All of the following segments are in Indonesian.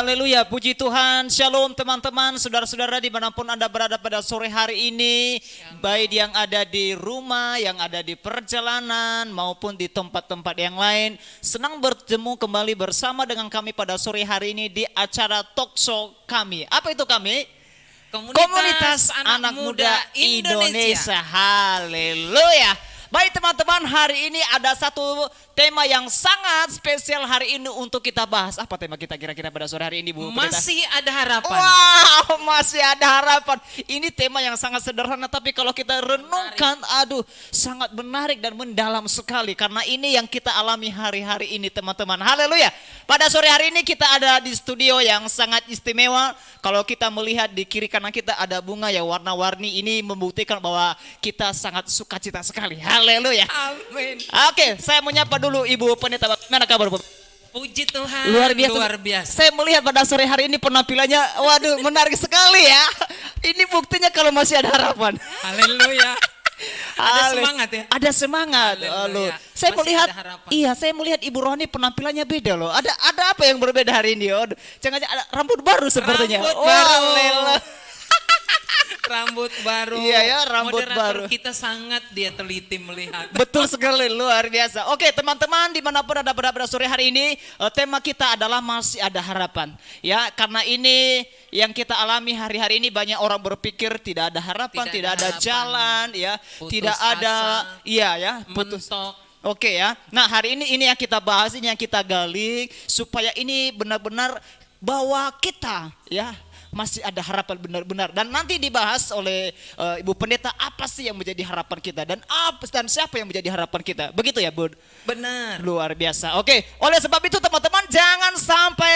Haleluya, puji Tuhan. Shalom teman-teman, saudara-saudara dimanapun Anda berada pada sore hari ini. Baik yang ada di rumah, yang ada di perjalanan, maupun di tempat-tempat yang lain. Senang bertemu kembali bersama dengan kami pada sore hari ini di acara talkshow kami. Apa itu kami? Komunitas Anak Muda Indonesia. Haleluya. Baik teman-teman, hari ini ada satu tema yang sangat spesial hari ini untuk kita bahas. Apa tema kita kira-kira pada sore hari ini, Bu? Masih ada harapan. Wow, masih ada harapan. Ini tema yang sangat sederhana, tapi kalau kita renungkan, aduh, sangat menarik dan mendalam sekali. Karena ini yang kita alami hari-hari ini, teman-teman. Haleluya. Pada sore hari ini kita ada di studio yang sangat istimewa. Kalau kita melihat di kiri kanan kita ada bunga yang warna-warni, ini membuktikan bahwa kita sangat sukacita sekali. Haleluya. Amin. Oke, saya menyapa dulu Ibu Pendeta. Bagaimana kabar, Bu? Puji Tuhan. Luar biasa. Luar biasa. Saya melihat pada sore hari ini penampilannya, waduh, menarik sekali ya. Ini buktinya kalau masih ada harapan. Haleluya. Ada semangat ya. Ada semangat. Loh. Saya Masih melihat, ada harapan. iya, saya melihat Ibu Rohani penampilannya beda loh. Ada apa yang berbeda hari ini? Oh, jangan-jangan ada rambut baru sepertinya. Rambut Wah, baru. lelah. Rambut baru. Iya ya, rambut baru. Moderator kita sangat dia teliti melihat. Betul sekali, luar biasa. Oke teman-teman, dimanapun Anda berada sore hari ini, tema kita adalah masih ada harapan. Ya, karena ini yang kita alami hari-hari ini, banyak orang berpikir tidak ada harapan, tidak ada harapan. jalan, ya, Putus tidak ada, asa, iya ya, putus. Mentok. Oke ya. Nah hari ini yang kita bahas, ini yang kita gali supaya ini benar-benar bahwa kita ya masih ada harapan benar-benar, dan nanti dibahas oleh Ibu Pendeta apa sih yang menjadi harapan kita dan siapa yang menjadi harapan kita. Begitu ya, Bud? Benar. Luar biasa. Oke, oleh sebab itu teman-teman jangan sampai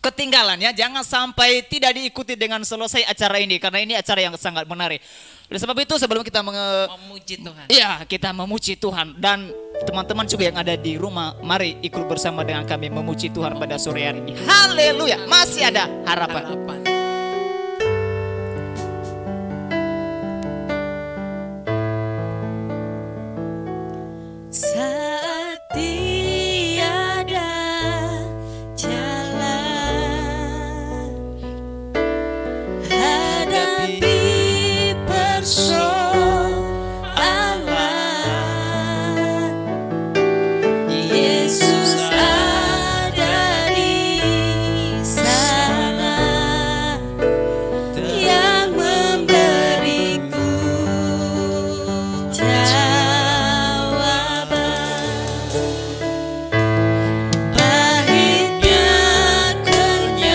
ketinggalan ya, jangan sampai tidak diikuti dengan selesai acara ini karena ini acara yang sangat menarik. Oleh sebab itu sebelum kita Memuji Tuhan. iya, kita memuji Tuhan, dan teman-teman juga yang ada di rumah, mari ikut bersama dengan kami memuji Tuhan pada sore hari ini. Haleluya, masih ada harapan. Harapan. Saat tiada jalan, hadapi persoalan, Yesus ada di sana yang memberiku jawaban. Pahitnya kenyataan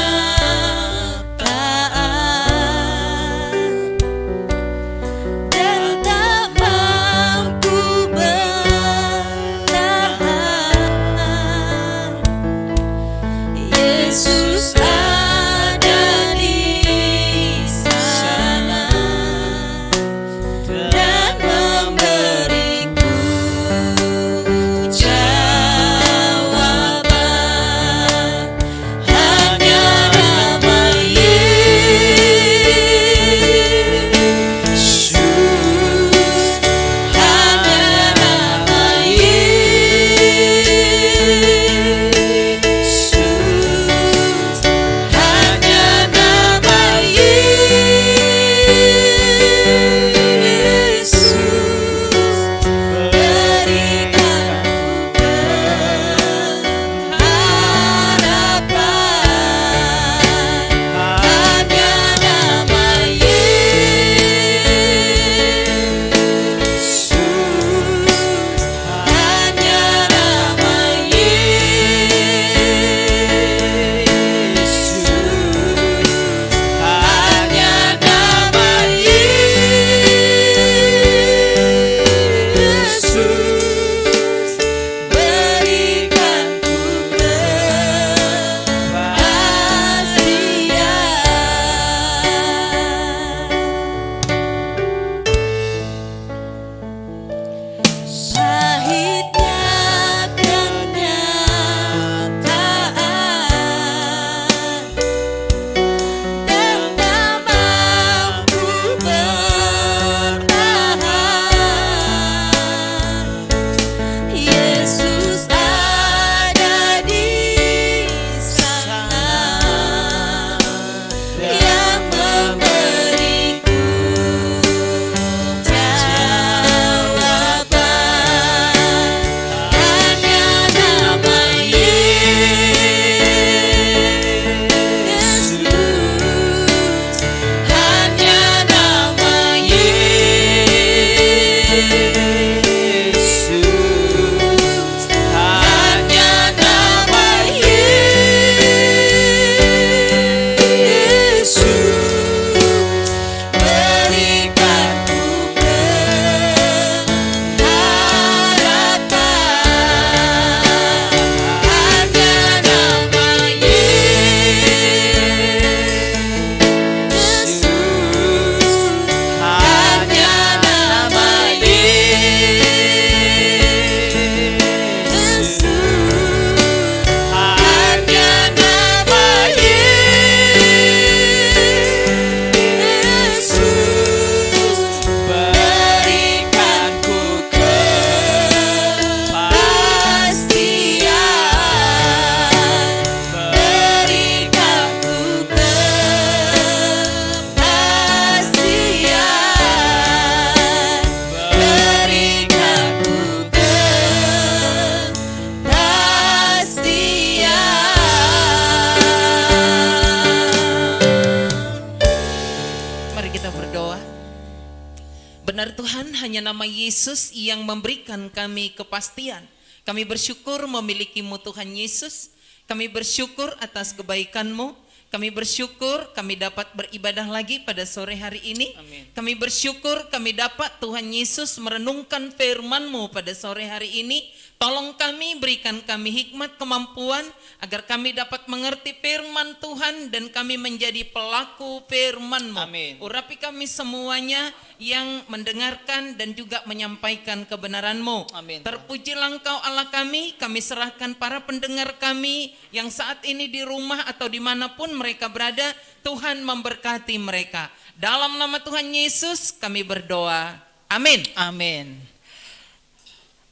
Benar Tuhan, hanya nama Yesus yang memberikan kami kepastian. Kami bersyukur memiliki-Mu Tuhan Yesus. Kami bersyukur atas kebaikan-Mu. Kami bersyukur kami dapat beribadah lagi pada sore hari ini. Amin. Kami bersyukur kami dapat Tuhan Yesus merenungkan firman-Mu pada sore hari ini. Tolong kami, berikan kami hikmat, kemampuan agar kami dapat mengerti firman Tuhan dan kami menjadi pelaku firman-Mu. Amin. Urapi kami semuanya yang mendengarkan dan juga menyampaikan kebenaran-Mu. Amin. Terpujilah Engkau Allah kami serahkan para pendengar kami yang saat ini di rumah atau dimanapun mereka berada, Tuhan memberkati mereka. Dalam nama Tuhan Yesus kami berdoa. Amin. Amin.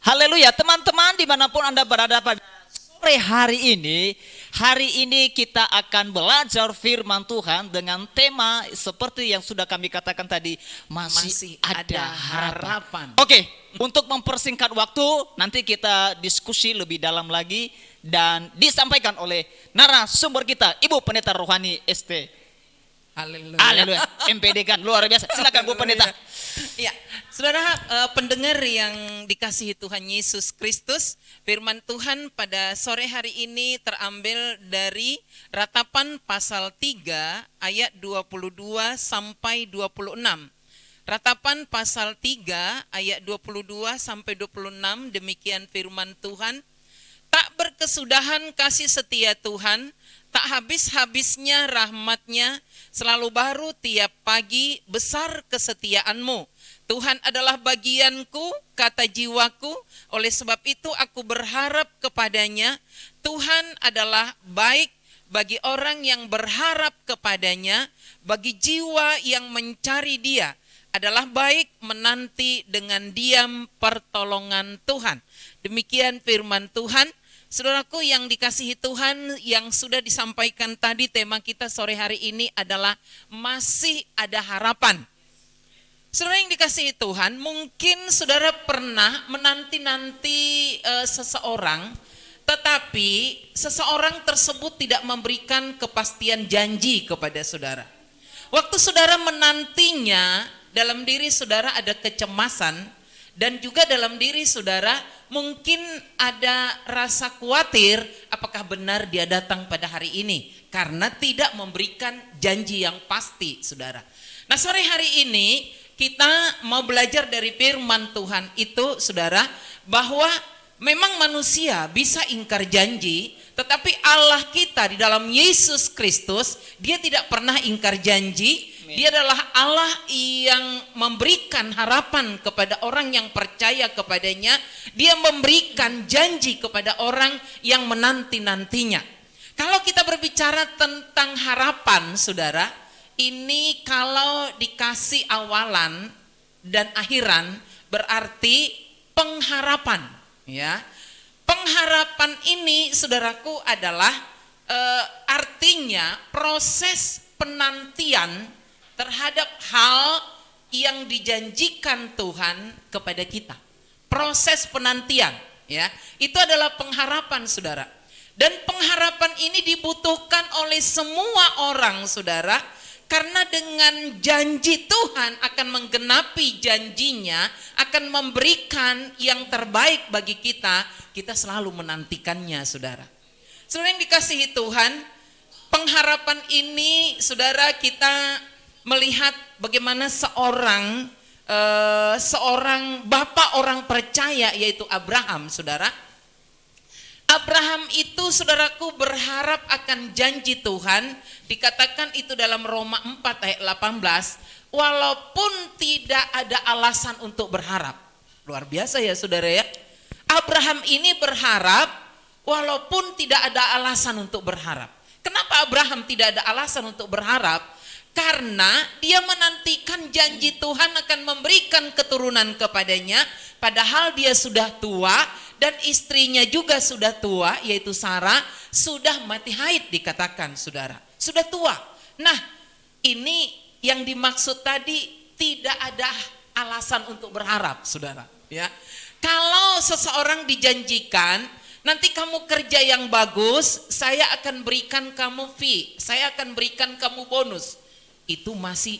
Haleluya, teman-teman dimanapun Anda berada pada sore hari ini kita akan belajar firman Tuhan dengan tema seperti yang sudah kami katakan tadi, masih ada harapan. Oke, untuk mempersingkat waktu, nanti kita diskusi lebih dalam lagi dan disampaikan oleh narasumber kita, Ibu Pendeta Rohani ST. Haleluya. Haleluya, MPD kan luar biasa. Silakan Bu Pendeta. Ya, saudara pendengar yang dikasihi Tuhan Yesus Kristus, firman Tuhan pada sore hari ini terambil dari Ratapan pasal 3 ayat 22 sampai 26. Ratapan pasal 3 ayat 22 sampai 26, demikian firman Tuhan. Tak berkesudahan kasih setia Tuhan, tak habis-habisnya rahmat-Nya, selalu baru tiap pagi, besar kesetiaan-Mu. Tuhan adalah bagianku, kata jiwaku, oleh sebab itu aku berharap kepadanya. Tuhan adalah baik bagi orang yang berharap kepadanya, bagi jiwa yang mencari Dia. Adalah baik menanti dengan diam pertolongan Tuhan. Demikian firman Tuhan. Saudaraku yang dikasihi Tuhan, yang sudah disampaikan tadi, tema kita sore hari ini adalah masih ada harapan. Saudara yang dikasihi Tuhan, mungkin saudara pernah menanti-nanti seseorang, tetapi seseorang tersebut tidak memberikan kepastian janji kepada saudara. Waktu saudara menantinya, dalam diri saudara ada kecemasan, dan juga dalam diri saudara mungkin ada rasa khawatir apakah benar dia datang pada hari ini, karena tidak memberikan janji yang pasti, saudara. Nah, sore hari ini kita mau belajar dari firman Tuhan itu, saudara, bahwa memang manusia bisa ingkar janji, tetapi Allah kita di dalam Yesus Kristus, Dia tidak pernah ingkar janji. Dia adalah Allah yang memberikan harapan kepada orang yang percaya kepadanya. Dia memberikan janji kepada orang yang menanti-nantinya. Kalau kita berbicara tentang harapan, saudara, ini kalau dikasih awalan dan akhiran berarti pengharapan, ya. Pengharapan ini, saudaraku, adalah artinya proses penantian terhadap hal yang dijanjikan Tuhan kepada kita. Proses penantian, ya. Itu adalah pengharapan, saudara. Dan pengharapan ini dibutuhkan oleh semua orang, saudara, karena dengan janji Tuhan akan menggenapi janjinya, akan memberikan yang terbaik bagi kita, kita selalu menantikannya, saudara. Saudara yang dikasihi Tuhan, pengharapan ini, saudara, kita melihat bagaimana seorang bapak orang percaya, yaitu Abraham, saudara. Abraham itu, saudaraku, berharap akan janji Tuhan. Dikatakan itu dalam Roma 4 ayat 18, walaupun tidak ada alasan untuk berharap. Luar biasa ya, saudara ya. Abraham ini berharap walaupun tidak ada alasan untuk berharap. Kenapa Abraham tidak ada alasan untuk berharap? Karena dia menantikan janji Tuhan akan memberikan keturunan kepadanya, padahal dia sudah tua dan istrinya juga sudah tua, yaitu Sarah, sudah mati haid, dikatakan, saudara. Sudah tua. Nah, ini yang dimaksud tadi, tidak ada alasan untuk berharap, saudara. Ya, kalau seseorang dijanjikan, nanti kamu kerja yang bagus, saya akan berikan kamu fee, saya akan berikan kamu bonus. Itu masih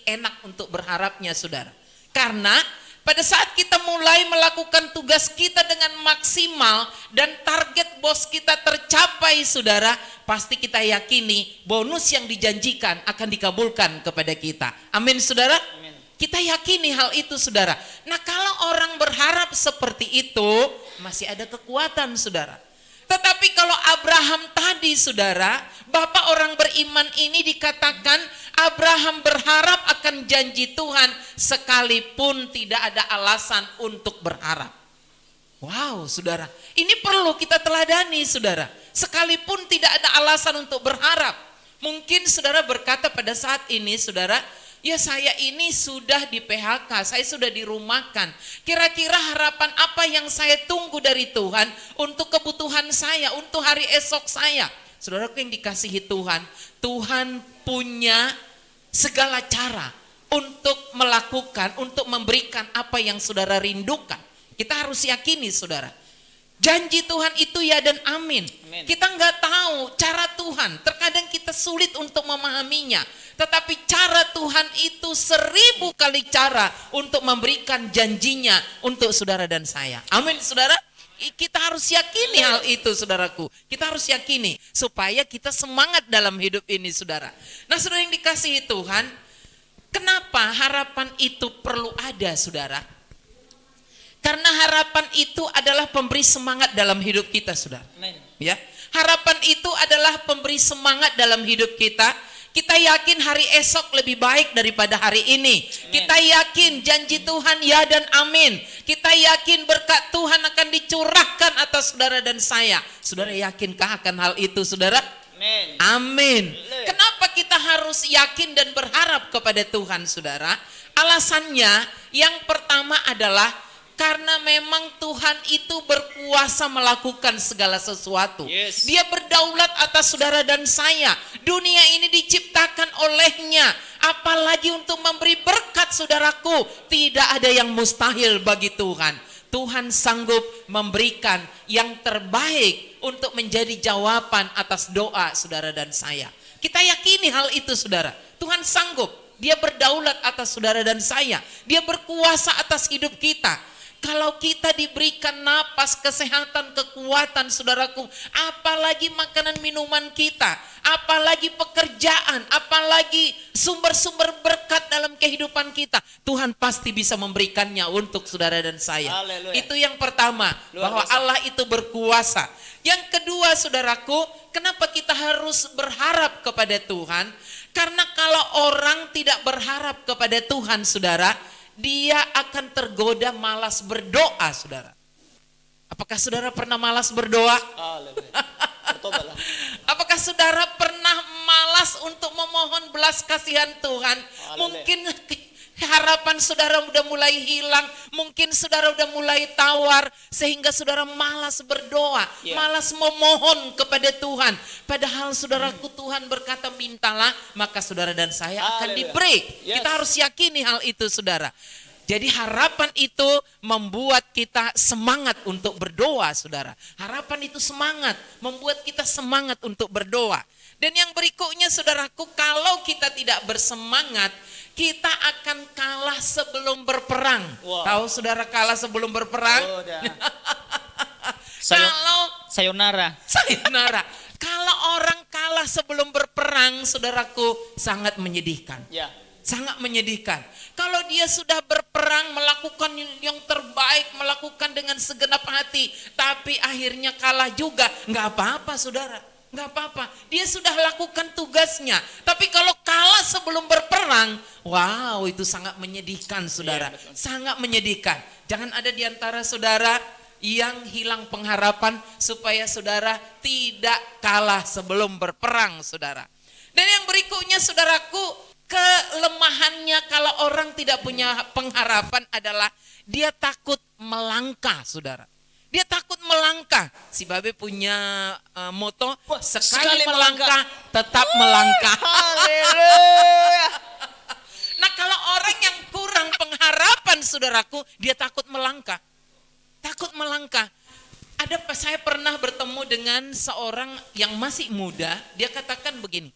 enak untuk berharapnya, saudara. Karena pada saat kita mulai melakukan tugas kita dengan maksimal dan target bos kita tercapai saudara, pasti kita yakini bonus yang dijanjikan akan dikabulkan kepada kita. Amin saudara? Amin. Kita yakini hal itu saudara. Nah kalau orang berharap seperti itu, masih ada kekuatan saudara. Tetapi kalau Abraham tadi saudara, bapak orang beriman ini dikatakan Abraham berharap akan janji Tuhan sekalipun tidak ada alasan untuk berharap. Wow saudara, ini perlu kita teladani saudara. Sekalipun tidak ada alasan untuk berharap. Mungkin saudara berkata pada saat ini saudara, ya saya ini sudah di PHK, saya sudah dirumahkan. Kira-kira harapan apa yang saya tunggu dari Tuhan untuk kebutuhan saya, untuk hari esok saya? Saudaraku yang dikasihi Tuhan, Tuhan punya segala cara untuk melakukan, untuk memberikan apa yang saudara rindukan. Kita harus yakini saudara. Janji Tuhan itu ya dan amin. Amin. Kita nggak tahu cara Tuhan, terkadang kita sulit untuk memahaminya. Tetapi cara Tuhan itu 1000 kali cara untuk memberikan janjinya untuk saudara dan saya. Amin saudara. Kita harus yakini hal itu saudaraku. Kita harus yakini supaya kita semangat dalam hidup ini saudara. Nah saudara yang dikasihi Tuhan, kenapa harapan itu perlu ada saudara? Karena harapan itu adalah pemberi semangat dalam hidup kita saudara. Amin. Ya, harapan itu adalah pemberi semangat dalam hidup kita. Kita yakin hari esok lebih baik daripada hari ini. Amen. Kita yakin janji Tuhan ya dan amin. Kita yakin berkat Tuhan akan dicurahkan atas saudara dan saya. Saudara yakinkah akan hal itu saudara? Amin. Amin. Haleluya. Kenapa kita harus yakin dan berharap kepada Tuhan saudara? Alasannya yang pertama adalah karena memang Tuhan itu berkuasa melakukan segala sesuatu. Yes. Dia berdaulat atas saudara dan saya. Dunia ini diciptakan olehnya. Apalagi untuk memberi berkat saudaraku. Tidak ada yang mustahil bagi Tuhan. Tuhan sanggup memberikan yang terbaik untuk menjadi jawaban atas doa saudara dan saya. Kita yakini hal itu saudara. Tuhan sanggup. Dia berdaulat atas saudara dan saya. Dia berkuasa atas hidup kita. Kalau kita diberikan napas, kesehatan, kekuatan saudaraku, apalagi makanan minuman kita, apalagi pekerjaan, apalagi sumber-sumber berkat dalam kehidupan kita, Tuhan pasti bisa memberikannya untuk saudara dan saya. Haleluya. Itu yang pertama, Luar bahwa biasa. Allah itu berkuasa. Yang kedua saudaraku, kenapa kita harus berharap kepada Tuhan? Karena kalau orang tidak berharap kepada Tuhan saudara, dia akan tergoda malas berdoa saudara. Apakah saudara pernah malas berdoa? Haleluya. Bertobatlah. Apakah saudara pernah malas untuk memohon belas kasihan Tuhan? Haleluya. Mungkin harapan saudara udah mulai hilang, mungkin saudara udah mulai tawar sehingga saudara malas berdoa, Ya. malas memohon kepada Tuhan. Padahal saudaraku Tuhan berkata mintalah, maka saudara dan saya akan Haleluya. diberi. Yes. Kita harus yakini hal itu saudara. Jadi harapan itu membuat kita semangat untuk berdoa saudara. Harapan itu semangat, membuat kita semangat untuk berdoa. Dan yang berikutnya saudaraku, kalau kita tidak bersemangat, kita akan kalah sebelum berperang. Wow. Tahu saudara kalah sebelum berperang? Oh, dah. Kalau Sayonara. sayonara, kalau orang kalah sebelum berperang, saudaraku, sangat menyedihkan. Ya. Sangat menyedihkan. Kalau dia sudah berperang, melakukan yang terbaik, melakukan dengan segenap hati, tapi akhirnya kalah juga, nggak apa-apa saudara. Nggak apa-apa, dia sudah lakukan tugasnya. Tapi kalau kalah sebelum berperang, wow, itu sangat menyedihkan saudara. Iya, betul. Sangat menyedihkan. Jangan ada di antara saudara yang hilang pengharapan supaya saudara tidak kalah sebelum berperang saudara. Dan yang berikutnya saudaraku, kelemahannya kalau orang tidak punya pengharapan adalah dia takut melangkah saudara. Dia takut melangkah. Si Babe punya moto, Wah, sekali sekali melangkah tetap melangkah. Haleluya. Nah kalau orang yang kurang pengharapan saudaraku, dia takut melangkah. Takut melangkah. Saya pernah bertemu dengan seorang yang masih muda, dia katakan begini.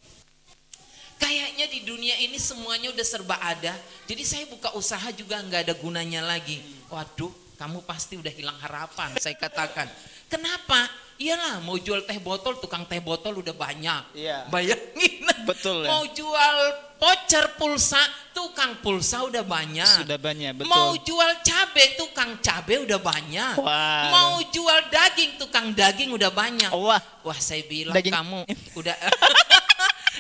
kayaknya di dunia ini semuanya udah serba ada. Jadi saya buka usaha juga nggak ada gunanya lagi. Waduh, kamu pasti udah hilang harapan, saya katakan. Kenapa? Iyalah, mau jual teh botol, tukang teh botol udah banyak. Iya. Bayangin. Betul ya. Mau jual voucher pulsa, tukang pulsa udah banyak. Sudah banyak, betul. Mau jual cabe, tukang cabe udah banyak. Wah. Mau jual daging, tukang daging udah banyak. Wah. Wah, saya bilang Daging. kamu udah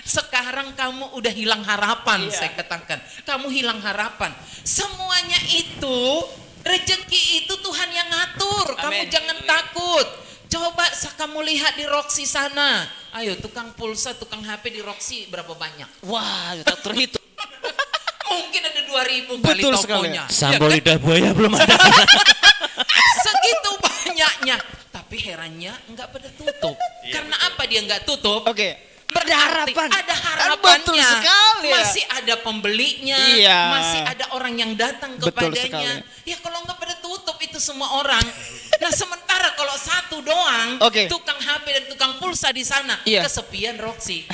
sekarang kamu udah hilang harapan, Iya. saya katakan. Kamu hilang harapan. Semuanya itu, rezeki itu Tuhan yang ngatur. Kamu Amin. jangan takut. Coba kamu lihat di Roxy sana. Ayo, tukang pulsa, tukang HP di Roxy berapa banyak? Wah, tak terhitung. Mungkin ada 2.000 kali Betul sekali. tokonya. Sambal Ya kan? lidah buaya belum ada. Segitu banyaknya. Tapi herannya nggak pada tutup. Karena apa dia nggak tutup? Oke. Berarti harapan. ada Kan harapannya. betul sekali ya. Masih ada pembelinya. Iya. Masih ada orang yang datang Betul kepadanya. sekali. Ya kalau nggak pada tutup itu semua orang. Nah sementara kalau satu doang, Oke. tukang HP dan tukang pulsa di sana, Iya. kesepian Roxy.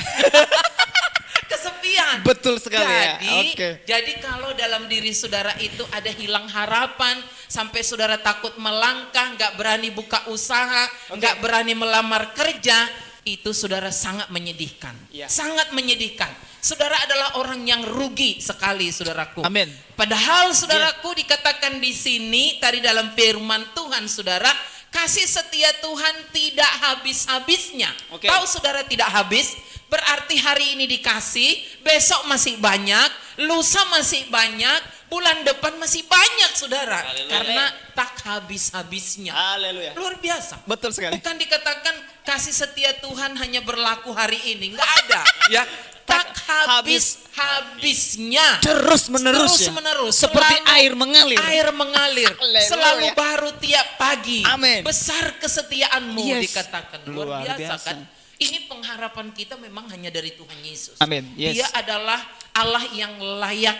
Kesepian. Betul sekali ya. Jadi, Oke. jadi kalau dalam diri saudara itu ada hilang harapan, sampai saudara takut melangkah, nggak berani buka usaha, nggak berani melamar kerja, itu saudara sangat menyedihkan. Ya. Sangat menyedihkan. Saudara adalah orang yang rugi sekali, saudaraku. Amin. Padahal saudaraku dikatakan di sini tadi dalam firman Tuhan, saudara, kasih setia Tuhan tidak habis-habisnya. Oke. Tahu saudara tidak habis? Berarti hari ini dikasih, besok masih banyak, lusa masih banyak, bulan depan masih banyak, saudara. Haleluya. Karena tak habis-habisnya. Haleluya. Luar biasa. Betul sekali. Bukan dikatakan kasih setia Tuhan hanya berlaku hari ini, nggak ada. Ya, tak habis-habisnya. Terus menerus ya. Terus-menerus. Seperti Selalu air mengalir. Air mengalir. Haleluya. Selalu baru tiap pagi. Amin. Besar kesetiaanmu, Yes. dikatakan. Luar Luar biasa, biasa. kan? Ini pengharapan kita memang hanya dari Tuhan Yesus. Amin. Yes. Dia adalah Allah yang layak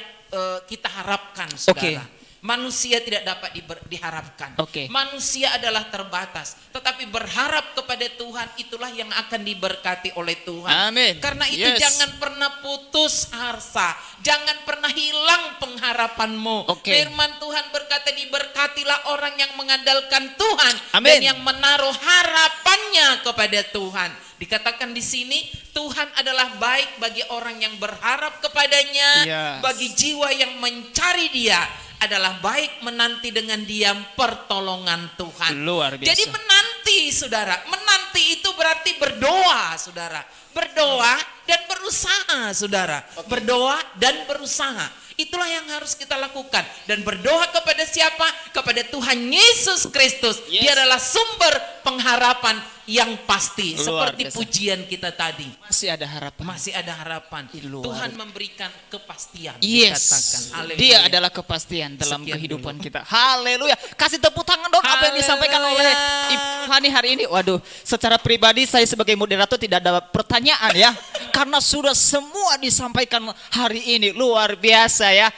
kita harapkan, saudara. Oke. Manusia tidak dapat diharapkan. Oke. Manusia adalah terbatas, tetapi berharap kepada Tuhan itulah yang akan diberkati oleh Tuhan. Amin. Karena itu Yes. jangan pernah putus asa, jangan pernah hilang pengharapanmu. Oke. Firman Tuhan berkata, diberkatilah orang yang mengandalkan Tuhan Amin. dan yang menaruh harapannya kepada Tuhan. Dikatakan di sini Tuhan adalah baik bagi orang yang berharap kepadanya, Yes. bagi jiwa yang mencari Dia adalah baik menanti dengan diam pertolongan Tuhan. Luar biasa. Jadi menanti, saudara. Menanti itu berarti berdoa, saudara. Berdoa dan berusaha, saudara. Berdoa dan berusaha. Itulah yang harus kita lakukan. Dan berdoa kepada siapa? Kepada Tuhan Yesus Kristus. Yes. Dia adalah sumber pengharapan yang pasti. Luar Seperti biasa. pujian kita tadi. Masih ada harapan. Masih ada harapan. Luar. Tuhan memberikan kepastian. Yes. Dikatakan. Haleluya. Dia adalah kepastian dalam Sekian kehidupan dulu. kita. Haleluya. Kasih tepuk tangan dong apa yang disampaikan oleh Haleluya. Ibu Hani hari ini. Waduh, secara pribadi saya sebagai moderator tidak ada pertanyaan ya. Karena sudah semua disampaikan hari ini. Luar biasa ya.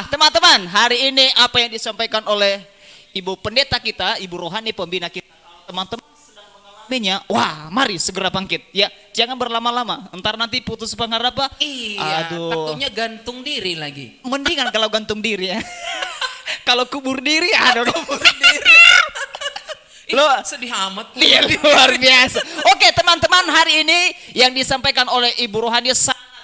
Teman-teman, hari ini apa yang disampaikan oleh Ibu Pendeta kita, Ibu Rohani pembina kita. Teman-teman sedang mengalaminya. Wah, mari segera bangkit ya. Jangan berlama-lama. Entar nanti putus pengharapan. Iya, Aduh. takutnya gantung diri lagi. Mendingan kalau gantung diri ya. Kalau kubur diri, aduh. Ih, Lo- sedih amat. Dia luar biasa. Oke teman-teman, hari ini yang disampaikan oleh Ibu Rohani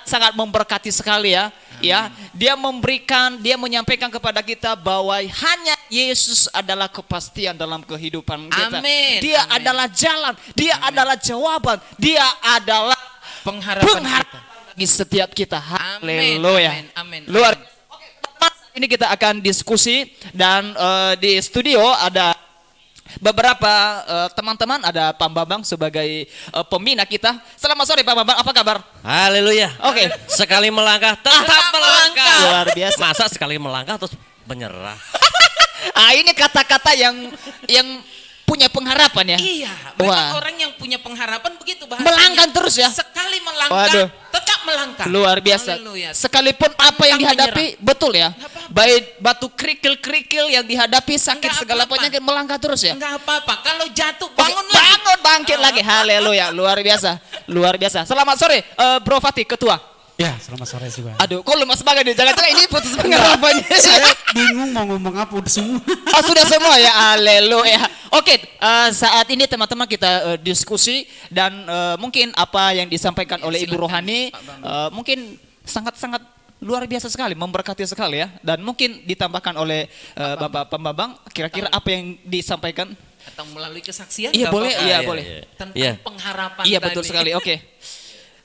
sangat memberkati sekali ya. Ya, dia menyampaikan kepada kita bahwa hanya Yesus adalah kepastian dalam kehidupan kita. Amin, Dia amin. adalah jalan, dia adalah jawaban, dia adalah Pengharapan pengharapan kita. bagi setiap kita. Amin, Haleluya. amin, amin, Luar. amin. Oke, teman-teman, ini kita akan diskusi dan di studio ada beberapa teman-teman, ada Pak Bambang sebagai pembina kita. Selamat sore Pak Bambang, apa kabar? Haleluya. Oke. Sekali melangkah tetap melangkah. Luar biasa. Masa sekali melangkah terus menyerah? Ini kata-kata yang punya pengharapan ya. Iya, memang Wah. orang yang punya pengharapan begitu bahasanya. Melangkah terus ya. Sekali melangkah, Waduh. tetap melangkah. Luar biasa. Haleluya. Sekalipun apa yang Pantang dihadapi, betul ya. Nggak apa-apa. Baik batu kerikil-kerikil yang dihadapi, sakit Nggak segala apa-apa. penyakit, melangkah terus ya. Enggak apa-apa, kalau jatuh Oke, bangun lagi. bangun bangkit lagi. Haleluya, luar biasa. Luar biasa. Selamat sore Bro Fatih, ketua. Ya, selamat sore juga. Aduh, kok lemas banget nih? Jangan-jangan ini putus pengharapannya. Saya bingung mau ngomong apa udah semua. Oh, sudah semua ya, haleluya. Oke, saat ini teman-teman kita diskusi dan mungkin apa yang disampaikan oleh Ibu silakan, Rohani Pak Bambang. mungkin sangat-sangat luar biasa sekali, memberkati sekali ya. Dan mungkin ditambahkan oleh Bapak Pembambang, kira-kira apa yang disampaikan? Atau melalui kesaksian? Iya nggak boleh, apa-apa. iya iya, boleh. iya. Tentang Iya. pengharapan Iya tadi. betul sekali, oke.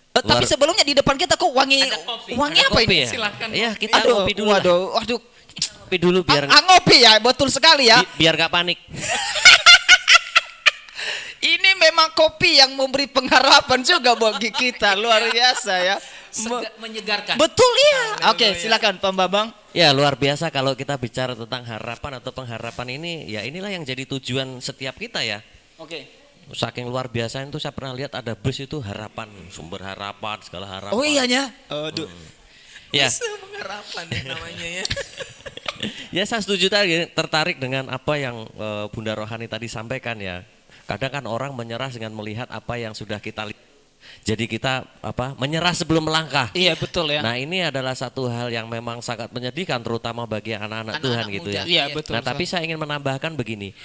Tapi Luar- sebelumnya di depan kita kok wangi, Ada kopi. wangi Ada apa Kopi ini? ya? Silakan. Iya, kita Aduh, ngopi dulu lah. waduh. Ngopi dulu biar Ngopi ya, betul sekali ya. biar gak panik. Ini memang kopi yang memberi pengharapan juga bagi kita, luar biasa ya. Menyegarkan. Betul ya. Oke, silakan Pak Bambang. Ya luar biasa kalau kita bicara tentang harapan atau pengharapan ini, ya inilah yang jadi tujuan setiap kita ya. Oke. Saking luar biasa itu saya pernah lihat ada bus itu harapan, sumber harapan, segala harapan. Oh iyanya. Aduh. Ya, Pengharapan ya namanya ya. ya saya setuju tadi, tertarik dengan apa yang Bunda Rohani tadi sampaikan ya. Kadang kan orang menyerah dengan melihat apa yang sudah kita lihat. Jadi kita menyerah sebelum melangkah. Iya betul ya. Nah ini adalah satu hal yang memang sangat menyedihkan terutama bagi anak-anak Anak-anak Tuhan gitu muda. ya. Iya betul. Nah tapi saya ingin menambahkan begini,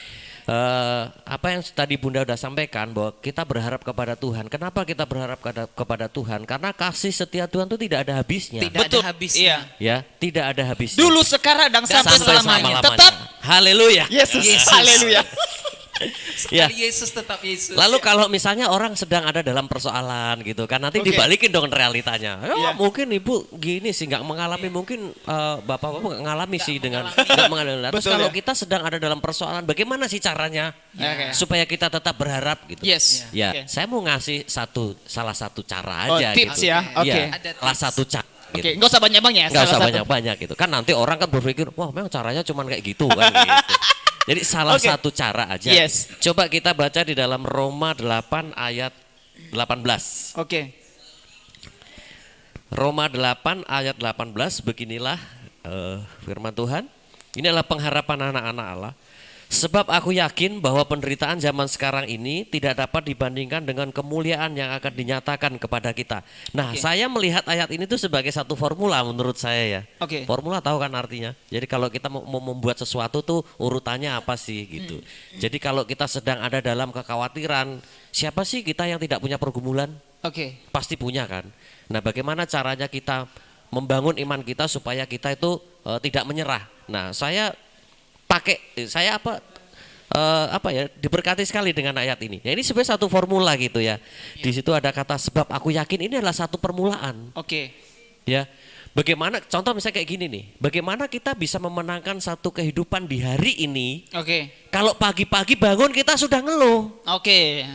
apa yang tadi Bunda udah sampaikan bahwa kita berharap kepada Tuhan. Kenapa kita berharap kepada Tuhan? Karena kasih setia Tuhan itu tidak ada habisnya. Tidak Betul. ada habisnya. Iya. Ya, tidak ada habisnya. Dulu sekarang dan sampai selamanya. Tetap Haleluya. Yesus. Haleluya. Ya. Sekali Yesus tetap Yesus. Lalu kalau misalnya orang sedang ada dalam persoalan gitu kan, nanti Oke. dibalikin dong realitanya. Iya. Mungkin ibu gini sih nggak mengalami, mungkin bapak-bapak nggak mengalami sih dengan nggak mengalami. Terus Betul kalau ya. kita sedang ada dalam persoalan, bagaimana sih caranya Oke. supaya kita tetap berharap gitu? Yes. Ya, Oke. saya mau ngasih salah satu cara Oh, aja tips gitu. ya. Oke. Iya, Ada salah tips. satu cara. Oke, Gitu. nggak usah banyak-banyak ya. Nggak salah usah satu. banyak-banyak gitu. Kan nanti orang kan berpikir, wah memang caranya cuma kayak gitu kan gitu. Jadi salah Oke. satu cara aja. Yes. Coba kita baca di dalam Roma 8 ayat 18. Oke. Roma 8 ayat 18 beginilah firman Tuhan. Ini adalah pengharapan anak-anak Allah. Sebab aku yakin bahwa penderitaan zaman sekarang ini tidak dapat dibandingkan dengan kemuliaan yang akan dinyatakan kepada kita. Nah, Oke. saya melihat ayat ini tuh sebagai satu formula menurut saya ya. Oke. Formula tahu kan artinya? Jadi kalau kita mau membuat sesuatu tuh urutannya apa sih gitu. Jadi kalau kita sedang ada dalam kekhawatiran, siapa sih kita yang tidak punya pergumulan? Oke. Pasti punya kan. Nah, bagaimana caranya kita membangun iman kita supaya kita itu tidak menyerah. Nah, saya diberkati sekali dengan ayat ini. Ya, ini sebenarnya satu formula gitu ya. Di situ ada kata sebab aku yakin, ini adalah satu permulaan. Oke. Ya. Bagaimana contoh misalnya kayak gini nih. Bagaimana kita bisa memenangkan satu kehidupan di hari ini Oke. kalau pagi-pagi bangun kita sudah ngeluh. Oke.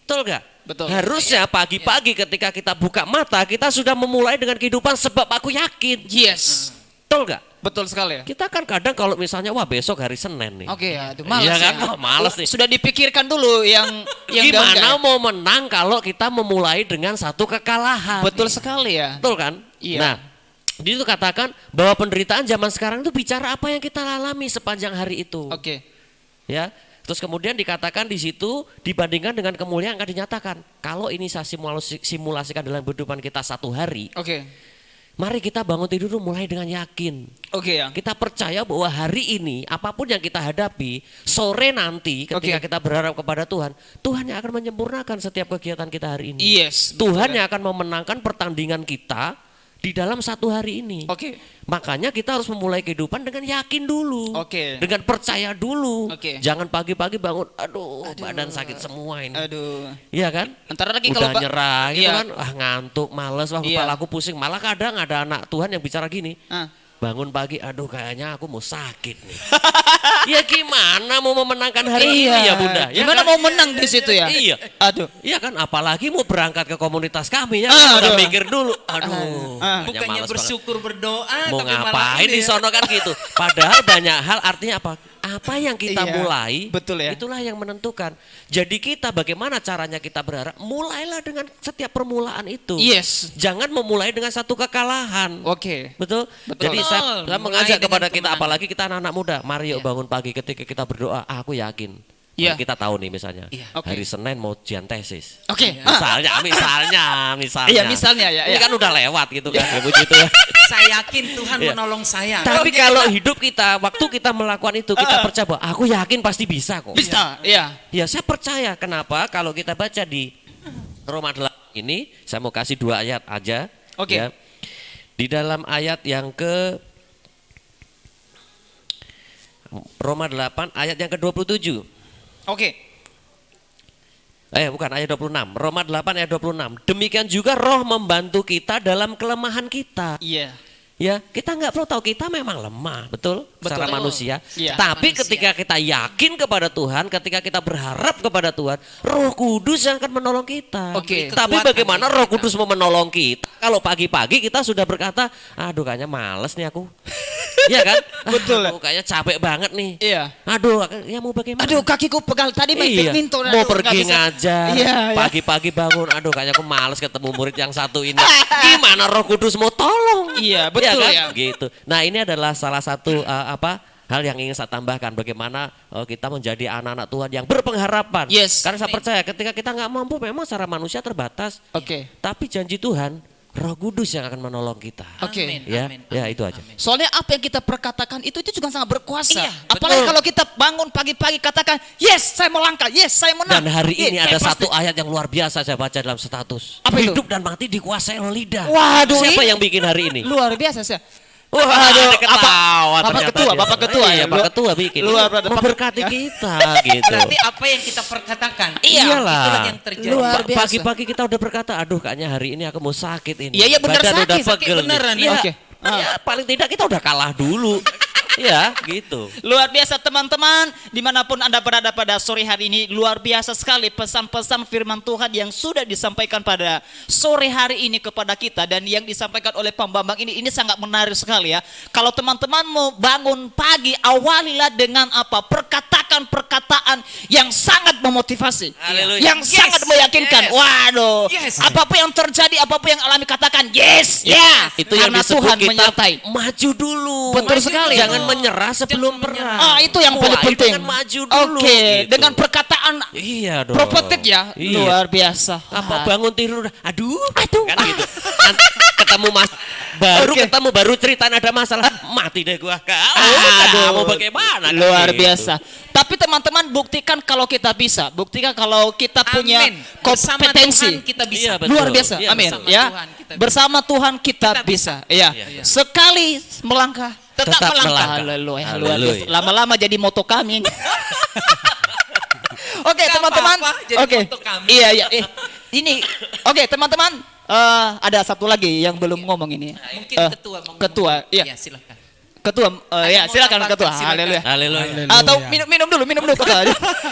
Betul gak? Betul. Harusnya pagi-pagi ketika kita buka mata kita sudah memulai dengan kehidupan sebab aku yakin. Yes. Betul gak? Betul sekali ya. Kita kan kadang kalau misalnya wah besok hari Senin nih. Oke, aduh males Iya kan? ya. Wah, males nih. Sudah dipikirkan dulu yang Gimana enggak-enggak. mau menang kalau kita memulai dengan satu kekalahan? Betul sekali ya. Betul kan? Iya. Nah, di situ katakan bahwa penderitaan zaman sekarang itu bicara apa yang kita alami sepanjang hari itu. Oke. Ya. Terus kemudian dikatakan di situ dibandingkan dengan kemuliaan akan dinyatakan. Kalau ini saya simulasikan dalam kehidupan kita satu hari, Oke. mari kita bangun tidur mulai dengan yakin. Oke ya. Kita percaya bahwa hari ini apapun yang kita hadapi, sore nanti ketika Oke. kita berharap kepada Tuhan, Tuhan yang akan menyempurnakan setiap kegiatan kita hari ini. Yes. Tuhan betul ya. yang akan memenangkan pertandingan kita di dalam satu hari ini. Oke. Makanya kita harus memulai kehidupan dengan yakin dulu. Oke. Dengan percaya dulu. Oke. Jangan pagi-pagi bangun, aduh, badan sakit semua ini. Aduh. Iya kan? Ntar lagi Udah kalau nyerah gitu Iya. kan, ngantuk, males, wah Iya. kepala aku pusing. Malah kadang ada anak Tuhan yang bicara gini, Ah. bangun pagi, aduh kayaknya aku mau sakit nih. Ya gimana mau memenangkan hari ini ya Bunda? Ya Gimana kan? mau menang di situ ya? Iya. Aduh. Iya kan, apalagi mau berangkat ke komunitas kami ya, Ah, kan? Udah aduh. mikir dulu. Aduh, Ah. kayaknya Bukannya males banget. bersyukur berdoa Mau tapi malah ngapain ini di ya. sono kan gitu. Padahal banyak hal artinya apa? Apa yang kita Iya, mulai, betul ya. itulah yang menentukan. Jadi kita bagaimana caranya kita berharap? Mulailah dengan setiap permulaan itu. Yes. Jangan memulai dengan satu kekalahan. Oke. Betul? Betul. Jadi saya Mulai mengajak dengan kepada kita, kemenangan. apalagi kita anak-anak muda, mari yuk Iya. bangun pagi ketika kita berdoa, aku yakin Iya. Kalau kita tahu nih misalnya Iya. Oke. hari Senin mau ujian tesis. Oke. Misalnya. Iya, misalnya ya. Ini Ya. kan udah lewat gitu kan, ya, begitu ya. Saya yakin Tuhan Iya. menolong saya. Tapi kalau hidup kita, waktu kita melakukan itu, kita percaya bahwa aku yakin pasti bisa kok. Bisa. Iya. Ya saya percaya. Kenapa? Kalau kita baca di Roma 8 ini, saya mau kasih 2 ayat aja. Oke. Ya. Di dalam ayat yang ke Roma 8 ayat yang ke-27. Oke. Bukan ayat 26. Roma 8 ayat 26. Demikian juga Roh membantu kita dalam kelemahan kita. Iya. Ya, kita nggak perlu tahu kita memang lemah, betul? Secara Betul. manusia. Iya. Tapi Manusia. ketika kita yakin kepada Tuhan, ketika kita berharap kepada Tuhan, Roh Kudus yang akan menolong kita. Oke. Memberi Tapi kekuatan bagaimana bagi Roh kita. Kudus mau menolong kita? Kalau pagi-pagi kita sudah berkata, aduh kayaknya males nih aku. Iya kan? Betul. Aduh, kayaknya capek banget nih. Iya. Aduh, ya mau bagaimana? Aduh, kakiku pegal tadi main Iya, badminton. mau Aduh, pergi nggak bisa. ngajar, Iya, iya. pagi-pagi bangun, aduh kayaknya aku males ketemu murid yang satu ini. Gimana Roh Kudus mau tolong? Iya, betul kan? ya. Gitu. Nah ini adalah salah satu hal yang ingin saya tambahkan, bagaimana kita menjadi anak-anak Tuhan yang berpengharapan. Yes. Karena saya percaya ketika kita nggak mampu, memang secara manusia terbatas. Oke. Tapi janji Tuhan, Roh Kudus yang akan menolong kita. Oke. Amin, Ya, amin, ya amin, itu aja. amin. Soalnya apa yang kita perkatakan itu juga sangat berkuasa. Iya, Apalagi betul. kalau kita bangun pagi-pagi katakan, yes, saya mau langkah, yes, saya menang. Dan hari Yes, ini saya ada pasti." satu ayat yang luar biasa saya baca dalam status. Apa itu? Hidup dan mati dikuasai oleh lidah. Waduh, Siapa ini yang bikin hari ini? luar biasa sih. Wah, ada ketawa Bapak ternyata ketua, dia. Bapak ketua Iya, ya, Pak luar- ketua bikin. luar Ini biasa. memberkati kita gitu. Berarti apa yang kita perkatakan? Iyalah. Itulah yang terjadi. Luar biasa. Pagi-pagi kita udah berkata, aduh kayaknya hari ini aku mau sakit ini. Iya, iya, benar Badan udah sakit, pegel nih. beneran. Iya. Oke. Ya, paling tidak kita udah kalah dulu. Ya, gitu. Luar biasa teman-teman, dimanapun Anda berada pada sore hari ini, luar biasa sekali pesan-pesan firman Tuhan yang sudah disampaikan pada sore hari ini kepada kita. Dan yang disampaikan oleh Pak Bambang ini sangat menarik sekali ya. Kalau teman-teman mau bangun pagi, awalilah dengan apa? Perkataan-perkataan yang sangat memotivasi. Haleluya. Yang Yes, sangat meyakinkan. yes. Waduh, Yes. apapun yang terjadi, apapun yang alami katakan, yes, ya. Itu yang Karena disebut Tuhan kita menyertai. maju dulu. Betul Maju sekali. dulu. Jangan menyerah sebelum Jangan perang. Ah, itu yang paling Mulai penting. dengan maju dulu. Oke, gitu. dengan perkataan Iya dong. profetik ya, Iya. luar biasa. Apa Ah. bangun tidur, aduh, kan gitu. Nanti ketemu baru cerita ada masalah, mati deh gua. Mau bagaimana? kan luar gitu. biasa. Tapi teman-teman buktikan kalau kita bisa, buktikan kalau kita punya Amin. Bersama kompetensi. Tuhan kita bisa. Iya, betul. Luar biasa, Iya, amin. bersama Ya, Tuhan kita bisa. bersama Tuhan kita Kita bisa. bisa. Ya, Iya. sekali melangkah. Tetap melangkah. Haleluya, luar Haleluya. biasa. Lama-lama jadi moto kami. ini. Oke, Nggak teman-teman. apa-apa, jadi Oke. moto kami. Iya, iya. Ini, oke, teman-teman. Ada satu lagi yang belum ngomong ini. Mungkin ketua mau ngomong. Ketua, iya. Ya, silakan. Ketua, ya mau silakan tambahkan, ketua. silakan. Haleluya. Haleluya. Atau minum dulu ketua.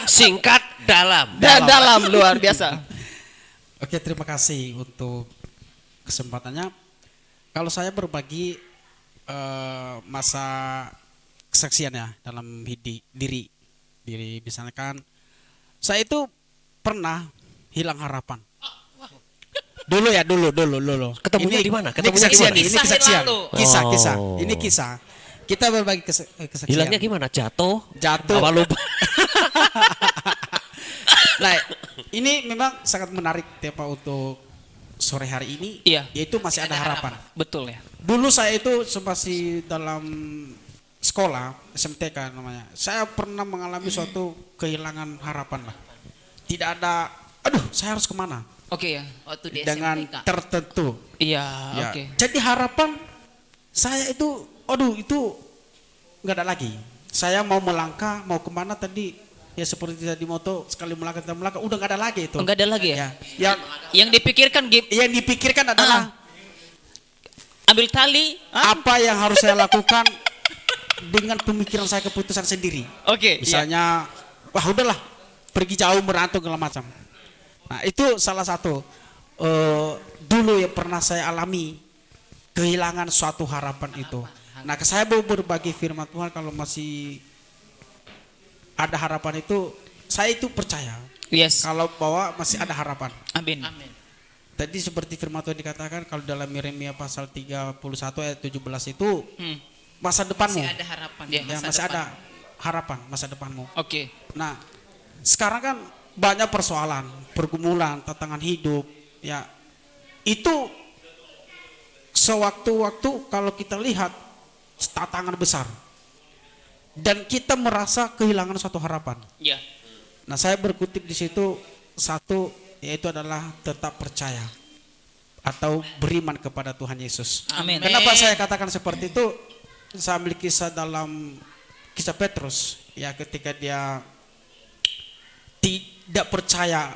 Singkat dalam. Dan dalam luar biasa. Oke, terima kasih untuk kesempatannya. Kalau saya berbagi masa kesaksian ya dalam diri misalkan saya itu pernah hilang harapan. Dulu. Ketemunya di mana? Ketemunya Kesaksian di mana? ini Kisah kesaksian. lalu. Kisah. Oh. Ini kisah. Kita berbagi kesaksian. Hilangnya gimana? Jatuh? Jatuh. Apa lupa? Nah, ini memang sangat menarik Pak untuk sore hari ini. Iya. Yaitu masih ada harapan. Betul ya. Dulu saya itu masih dalam sekolah SMTK namanya. Saya pernah mengalami suatu kehilangan harapan lah. Tidak ada, aduh saya harus kemana? Oke ya. Waktu di Dengan SMTK. tertentu. Iya, Ya. oke. Jadi harapan saya itu, aduh itu nggak ada lagi. Saya mau melangkah, mau kemana tadi? Ya seperti tadi moto sekali melangkah, udah nggak ada lagi itu. Enggak ada lagi ya. Yang Yang dipikirkan yang dipikirkan adalah ambil tali. apa yang harus saya lakukan dengan pemikiran saya keputusan sendiri. Oke. Misalnya, wah udahlah pergi jauh merantau segala macam. Nah itu salah satu dulu yang pernah saya alami kehilangan suatu harapan itu. Nah saya mau berbagi firman Tuhan kalau masih ada harapan itu, saya itu percaya Yes. kalau bahwa masih ada harapan. Amin. Amin. Tadi seperti firman Tuhan dikatakan kalau dalam Yeremia pasal 31 ayat 17 itu masa depanmu. Masih ada harapan. Ya, Ya, masa masih depan. ada harapan masa depanmu. Oke. Nah, sekarang kan banyak persoalan, pergumulan, tantangan hidup, ya. Itu sewaktu-waktu kalau kita lihat tantangan besar dan kita merasa kehilangan suatu harapan. Ya. Nah, saya berkutip di situ satu, yaitu adalah tetap percaya atau beriman kepada Tuhan Yesus. Amin. Kenapa saya katakan seperti itu? Saya ambil kisah dalam kisah Petrus, ya, ketika dia tidak percaya.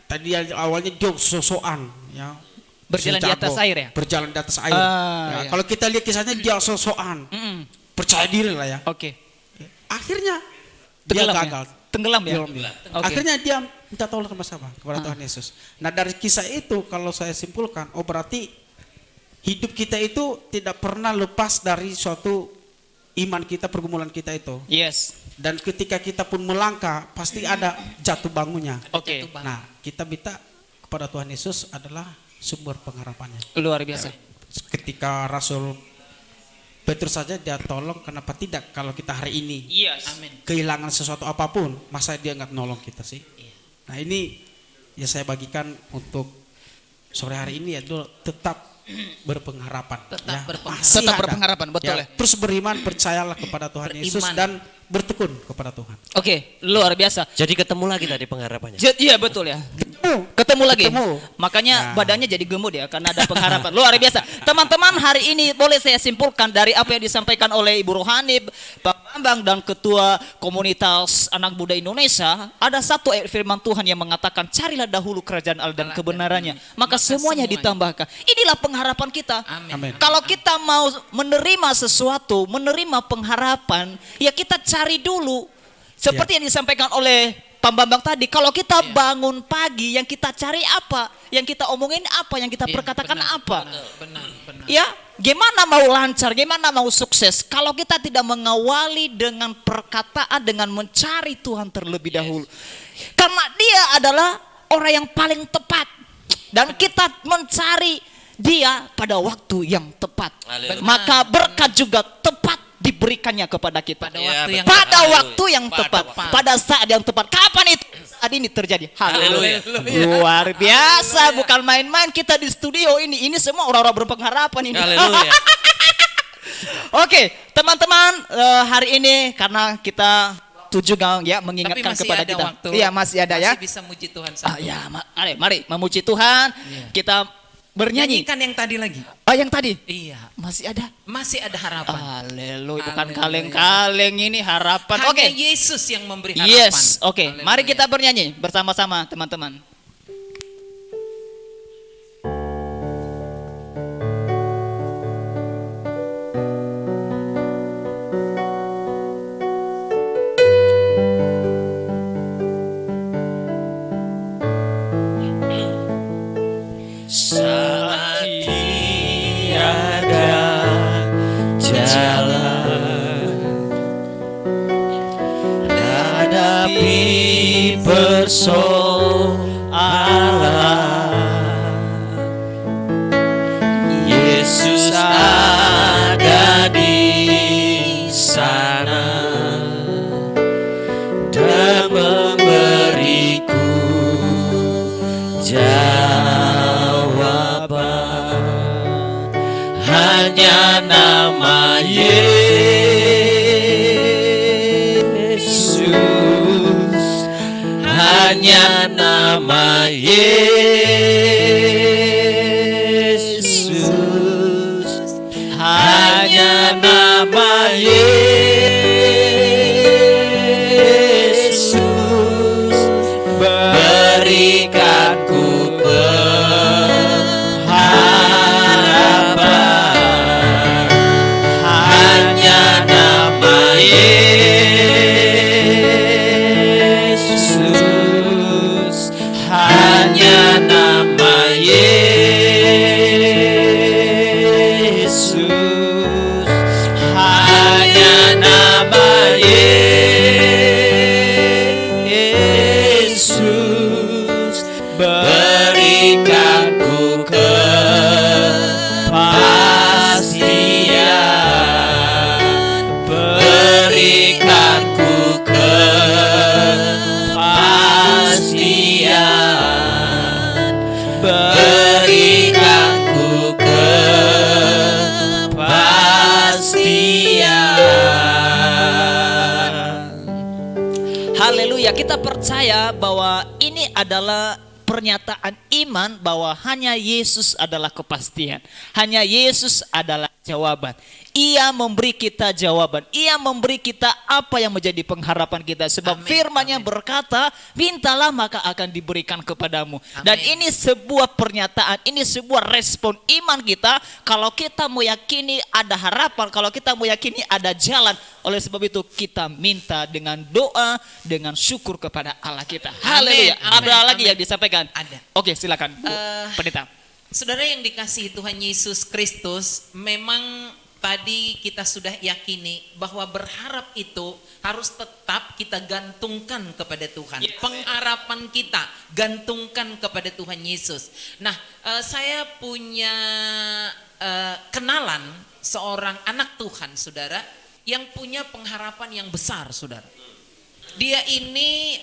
Tadi awalnya dia sosokan, ya, Berjalan di atas air ya? Berjalan di atas air. Ah, Ya, ya. kalau kita lihat kisahnya dia sosokan, Mm-mm. percaya diri lah ya. Oke. Akhirnya Tenggelam dia ya? gagal. Tenggelam ya? Tenggelam dia. Oke. Akhirnya dia minta tolong sama kepada Tuhan Yesus. Nah, dari kisah itu kalau saya simpulkan, oh berarti hidup kita itu tidak pernah lepas dari suatu iman kita, pergumulan kita itu. Yes. Dan ketika kita pun melangkah, pasti ada jatuh bangunnya. Oke. Nah, kita minta kepada Tuhan Yesus adalah sumber pengharapannya. Luar biasa. Ketika Rasul Petrus saja dia tolong, kenapa tidak kalau kita hari ini Yes. Amin. kehilangan sesuatu apapun, masa dia nggak nolong kita sih? Nah, ini ya saya bagikan untuk sore hari ini, ya tetap berpengharapan. Tetap ya. berpengharapan. Masih Tetap ada. berpengharapan, betul ya. Terus beriman, percayalah kepada Tuhan Yesus Beriman. dan bertekun kepada Tuhan. Oke, luar biasa. Jadi ketemu lagi tadi pengharapannya. Iya betul ya. Ketemu lagi. Ketemu. Makanya Nah. badannya jadi gemuk ya karena ada pengharapan. Luar biasa. Teman-teman, hari ini boleh saya simpulkan dari apa yang disampaikan oleh Ibu Rohani, Pak Bambang dan Ketua Komunitas Anak Muda Indonesia, ada satu ayat firman Tuhan yang mengatakan carilah dahulu kerajaan Allah dan kebenarannya, maka semuanya ditambahkan. Inilah pengharapan kita. Amin. Amin. Kalau kita mau menerima sesuatu, menerima pengharapan, ya kita cari dulu. Seperti yang disampaikan oleh Pak Bambang tadi, kalau kita bangun pagi, yang kita cari apa? Yang kita omongin apa? Yang kita Iya, perkatakan benar, apa? Benar. Ya, gimana mau lancar, gimana mau sukses kalau kita tidak mengawali dengan perkataan, dengan mencari Tuhan terlebih dahulu. Karena dia adalah orang yang paling tepat dan kita mencari dia pada waktu yang tepat. Haleluya. Maka berkat juga tepat diberikannya kepada kita. Pada Ya, waktu yang Pada Haleluya. waktu yang Pada tepat, waktu. pada saat yang tepat. Kapan itu? Saat ini terjadi. Haleluya. Haleluya. Luar biasa, bukan main-main kita di studio ini. Ini semua orang-orang berpengharapan ini. Haleluya. Oke, teman-teman, hari ini karena kita juga ya Tapi mengingatkan masih kepada ada kita. waktu. Iya, masih ada ya. Masih bisa muji Tuhan Ah, satu. ya, mari memuji Tuhan. Kita bernyanyi. Nyanyikan yang tadi lagi. Yang tadi Iya. masih ada. Masih ada harapan. Haleluya, bukan Haleluya. kaleng-kaleng ini harapan. Hanya Oke. Yesus yang memberi harapan. Yes, oke. Haleluya. Mari kita bernyanyi bersama-sama, teman-teman. Saat tiada jalan, hadapi persoalan, Yesus ada di sana dan memberiku jawaban. Hanya nama Yesus, hanya nama Yesus, hanya nama Yesus berikanku pengharapan. Hanya nama Yesus, hanya nama Haleluya, kita percaya bahwa ini adalah pernyataan iman bahwa hanya Yesus adalah kepastian. Hanya Yesus adalah jawaban. Ia memberi kita jawaban. Ia memberi kita apa yang menjadi pengharapan kita. Sebab Amin, firman-Nya amin. berkata, mintalah maka akan diberikan kepadamu. Dan Amin. ini sebuah pernyataan, ini sebuah respon iman kita. Kalau kita meyakini ada harapan, kalau kita meyakini ada jalan. Oleh sebab itu kita minta dengan doa, dengan syukur kepada Allah kita. Haleluya. Amin, Ada lagi amin. yang disampaikan? Ada. Oke, silakan Bu Pendeta. Saudara yang dikasihi Tuhan Yesus Kristus, memang tadi kita sudah yakini bahwa berharap itu harus tetap kita gantungkan kepada Tuhan. Pengharapan kita gantungkan kepada Tuhan Yesus. Nah, saya punya kenalan seorang anak Tuhan, saudara, yang punya pengharapan yang besar, saudara. Dia ini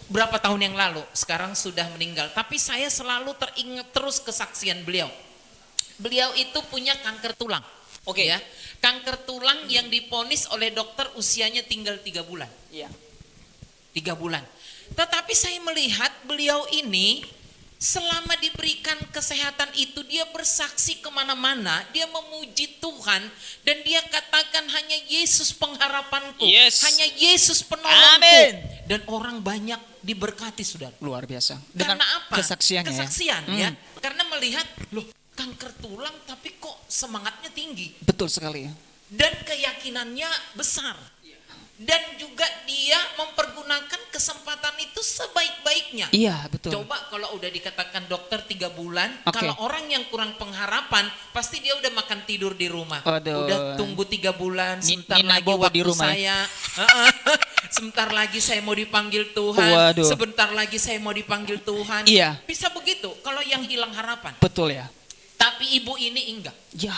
berapa tahun yang lalu, sekarang sudah meninggal. Tapi saya selalu teringat terus kesaksian beliau. Beliau itu punya kanker tulang. Oke ya, kanker tulang yang diponis oleh dokter usianya tinggal 3 bulan. Iya. 3 bulan. Tetapi saya melihat beliau ini selama diberikan kesehatan itu dia bersaksi kemana-mana, dia memuji Tuhan dan dia katakan hanya Yesus pengharapanku, Yes. hanya Yesus penolongku. Amin. Dan orang banyak diberkati, saudara. Luar biasa. Karena apa? Kesaksiannya ya. Kesaksian ya. Karena melihat loh kanker tulang tapi kok semangatnya tinggi Betul sekali ya. dan keyakinannya besar. Dan juga dia mempergunakan kesempatan itu sebaik-baiknya. Iya, betul. Coba kalau udah dikatakan dokter 3 bulan, Oke. kalau orang yang kurang pengharapan, pasti dia udah makan tidur di rumah. Waduh. Udah tunggu 3 bulan, sebentar Nina lagi bobo waktu di rumah saya. Sebentar lagi saya mau dipanggil Tuhan. Waduh. Sebentar lagi saya mau dipanggil Tuhan. Iya. Bisa begitu kalau yang hilang harapan. Betul ya. Tapi ibu ini enggak. Ya.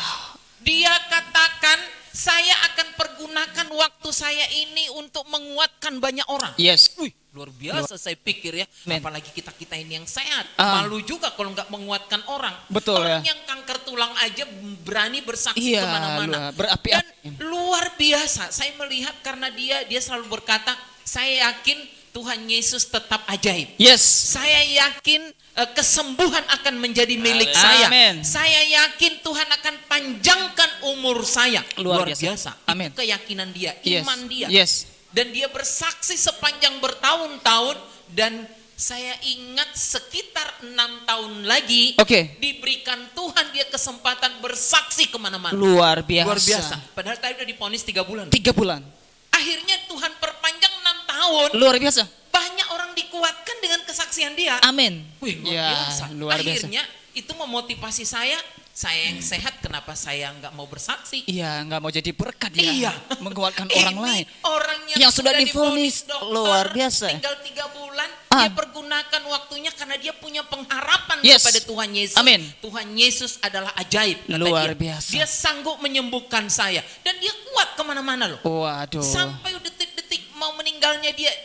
Dia katakan, saya akan pergunakan waktu saya ini untuk menguatkan banyak orang. Yes. Wih, luar biasa saya pikir ya. Amen. Apalagi kita ini yang sehat. Ah. Malu juga kalau nggak menguatkan orang. Betul Orang ya. yang kanker tulang aja berani bersaksi Iya, kemana-mana. berapi-api. Dan luar biasa. Saya melihat karena dia selalu berkata, saya yakin Tuhan Yesus tetap ajaib. Yes. Saya yakin kesembuhan akan menjadi milik Amin. saya. Amin. Saya yakin Tuhan akan panjangkan umur saya. Luar biasa. Amin. Itu keyakinan dia, Yes. iman dia. Yes. Dan dia bersaksi sepanjang bertahun-tahun dan saya ingat sekitar 6 tahun lagi Oke. diberikan Tuhan dia kesempatan bersaksi kemana-mana. Luar biasa. Luar biasa. Padahal tadi udah diponis 3 bulan. 3 bulan. Akhirnya Tuhan perpanjang 6 tahun. Luar biasa. Banyak orang dikuatkan dengan kesaksian dia. Amin. Wih, luar Ya, biasa. luar biasa. Akhirnya itu memotivasi saya yang sehat, kenapa saya nggak mau bersaksi? Iya, nggak mau jadi berkat ya. Iya. Menguatkan Ini orang lain. orang Yang sudah divonis, dokter, luar biasa. Tinggal 3 bulan, Ah. dia pergunakan waktunya karena dia punya pengharapan Yes. kepada Tuhan Yesus. Amin. Tuhan Yesus adalah ajaib. kata Luar dia. biasa. Dia sanggup menyembuhkan saya dan dia kuat kemana-mana loh. Waduh. Sampai detik-detik mau meninggalnya dia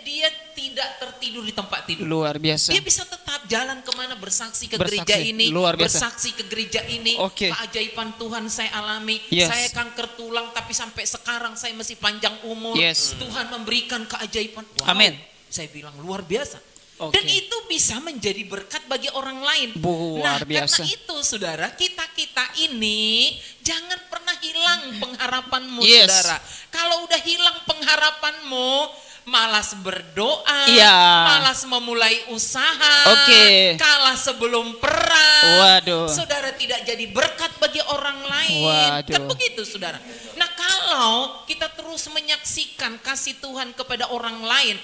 tidak tertidur di tempat tidur. Luar biasa. Dia bisa tetap jalan kemana bersaksi ke Bersaksi, gereja ini, luar biasa. bersaksi ke gereja ini. Oke. Keajaiban Tuhan saya alami. Yes. Saya kanker tulang tapi sampai sekarang saya masih panjang umur. Yes. Tuhan memberikan keajaiban. Wow. Amin. Saya bilang luar biasa. Oke. Dan itu bisa menjadi berkat bagi orang lain. Luar Nah, biasa. karena itu saudara, kita ini jangan pernah hilang pengharapanmu, Yes. saudara. Kalau udah hilang pengharapanmu, malas berdoa, Iya. malas memulai usaha, Oke. kalah sebelum perang. Waduh. Saudara tidak jadi berkat bagi orang lain. Waduh. Kan begitu, saudara. Nah, kalau kita terus menyaksikan kasih Tuhan kepada orang lain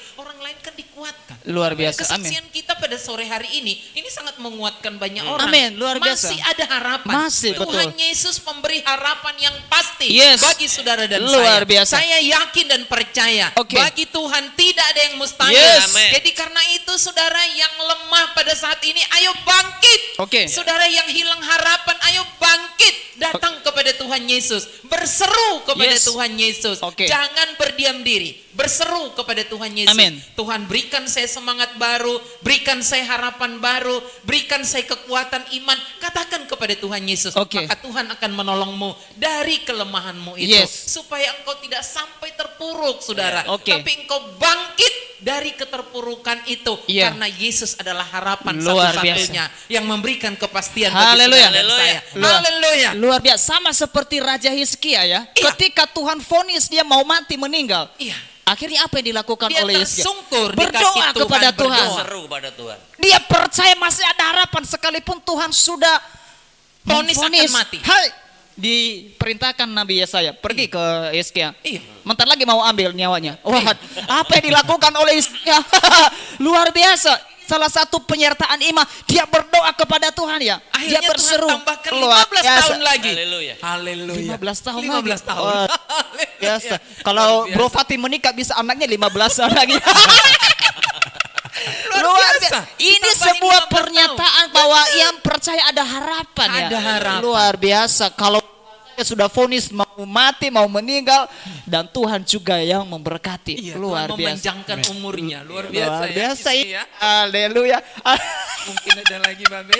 kan dikuatkan. Luar biasa. Amin. Kesaksian kita pada sore hari ini sangat menguatkan banyak orang. Amin, luar biasa. Masih ada harapan. Masih, Tuhan betul. Yesus memberi harapan yang pasti Yes. bagi saudara dan Luar saya. biasa. Saya yakin dan percaya Oke. bagi Tuhan tidak ada yang mustahil. Yes. Amin. Jadi karena itu saudara yang lemah pada saat ini, ayo bangkit. Oke. Saudara yang hilang harapan, ayo bangkit. Datang kepada Tuhan Yesus. Berseru kepada Yes. Tuhan Yesus. Oke. Jangan berdiam diri. Berseru kepada Tuhan Yesus. Amin. Tuhan berikan saya semangat baru, berikan saya harapan baru, berikan saya kekuatan iman. Katakan kepada Tuhan Yesus, Oke. maka Tuhan akan menolongmu dari kelemahanmu itu. Yes. Supaya engkau tidak sampai terpuruk, saudara. Oke. Tapi engkau bangkit dari keterpurukan itu. Iya. Karena Yesus adalah harapan Luar satu-satunya yang memberikan kepastian Haleluya. bagi saudara dan saya. Luar- Haleluya. Luar biasa, sama seperti Raja Hizkia ya. Iya. Ketika Tuhan vonis dia mau mati meninggal. Iya. Akhirnya apa yang dilakukan Dia oleh Hizkia? tersungkur di Berdoa kaki Tuhan, kepada Tuhan. berdoa. Seru kepada Tuhan. Dia percaya masih ada harapan sekalipun Tuhan sudah Vonis akan memvonis. mati. Hai, diperintahkan Nabi Yesaya pergi ke Hizkia. Iya. Bentar lagi mau ambil nyawanya. Wah, apa yang dilakukan oleh Hizkia? Luar biasa. Salah satu penyertaan iman, dia berdoa kepada Tuhan ya. Akhirnya Dia berseru. Tuhan tambahkan Luar 15 biasa. tahun lagi. Haleluya. Haleluya. 15 tahun 15 lagi. tahun. Wah, biasa. Kalau Bro Fatih menikah bisa anaknya 15 tahun lagi. Luar biasa. Ini Ditambahin sebuah 15 pernyataan bahwa yang percaya ada harapan ya. Ada harapan. Luar biasa. Kalau saya sudah vonis mau mati, mau meninggal, dan Tuhan juga yang memberkati. Iya, Luar Tuhan biasa. memanjangkan umurnya. Luar biasa. Luar biasa ya. ini. Ya. Haleluya. Mungkin ada lagi Babe.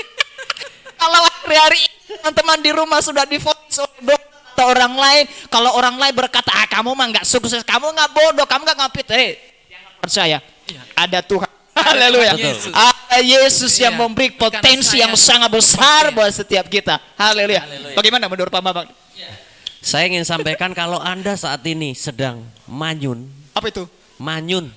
Kalau hari-hari ini teman-teman di rumah sudah divonis oleh dokter atau orang lain, kalau orang lain berkata, kamu mah nggak sukses, kamu nggak bodoh, kamu nggak ngapit, jangan percaya, ada Tuhan. Haleluya. Yesus. Ada Yesus yang Iya. memberi Karena potensi saya yang sangat besar percaya. buat setiap kita. Haleluya. Haleluya. Bagaimana menurut Pak Bambang? Saya ingin sampaikan kalau Anda saat ini sedang manyun, Apa itu? manyun.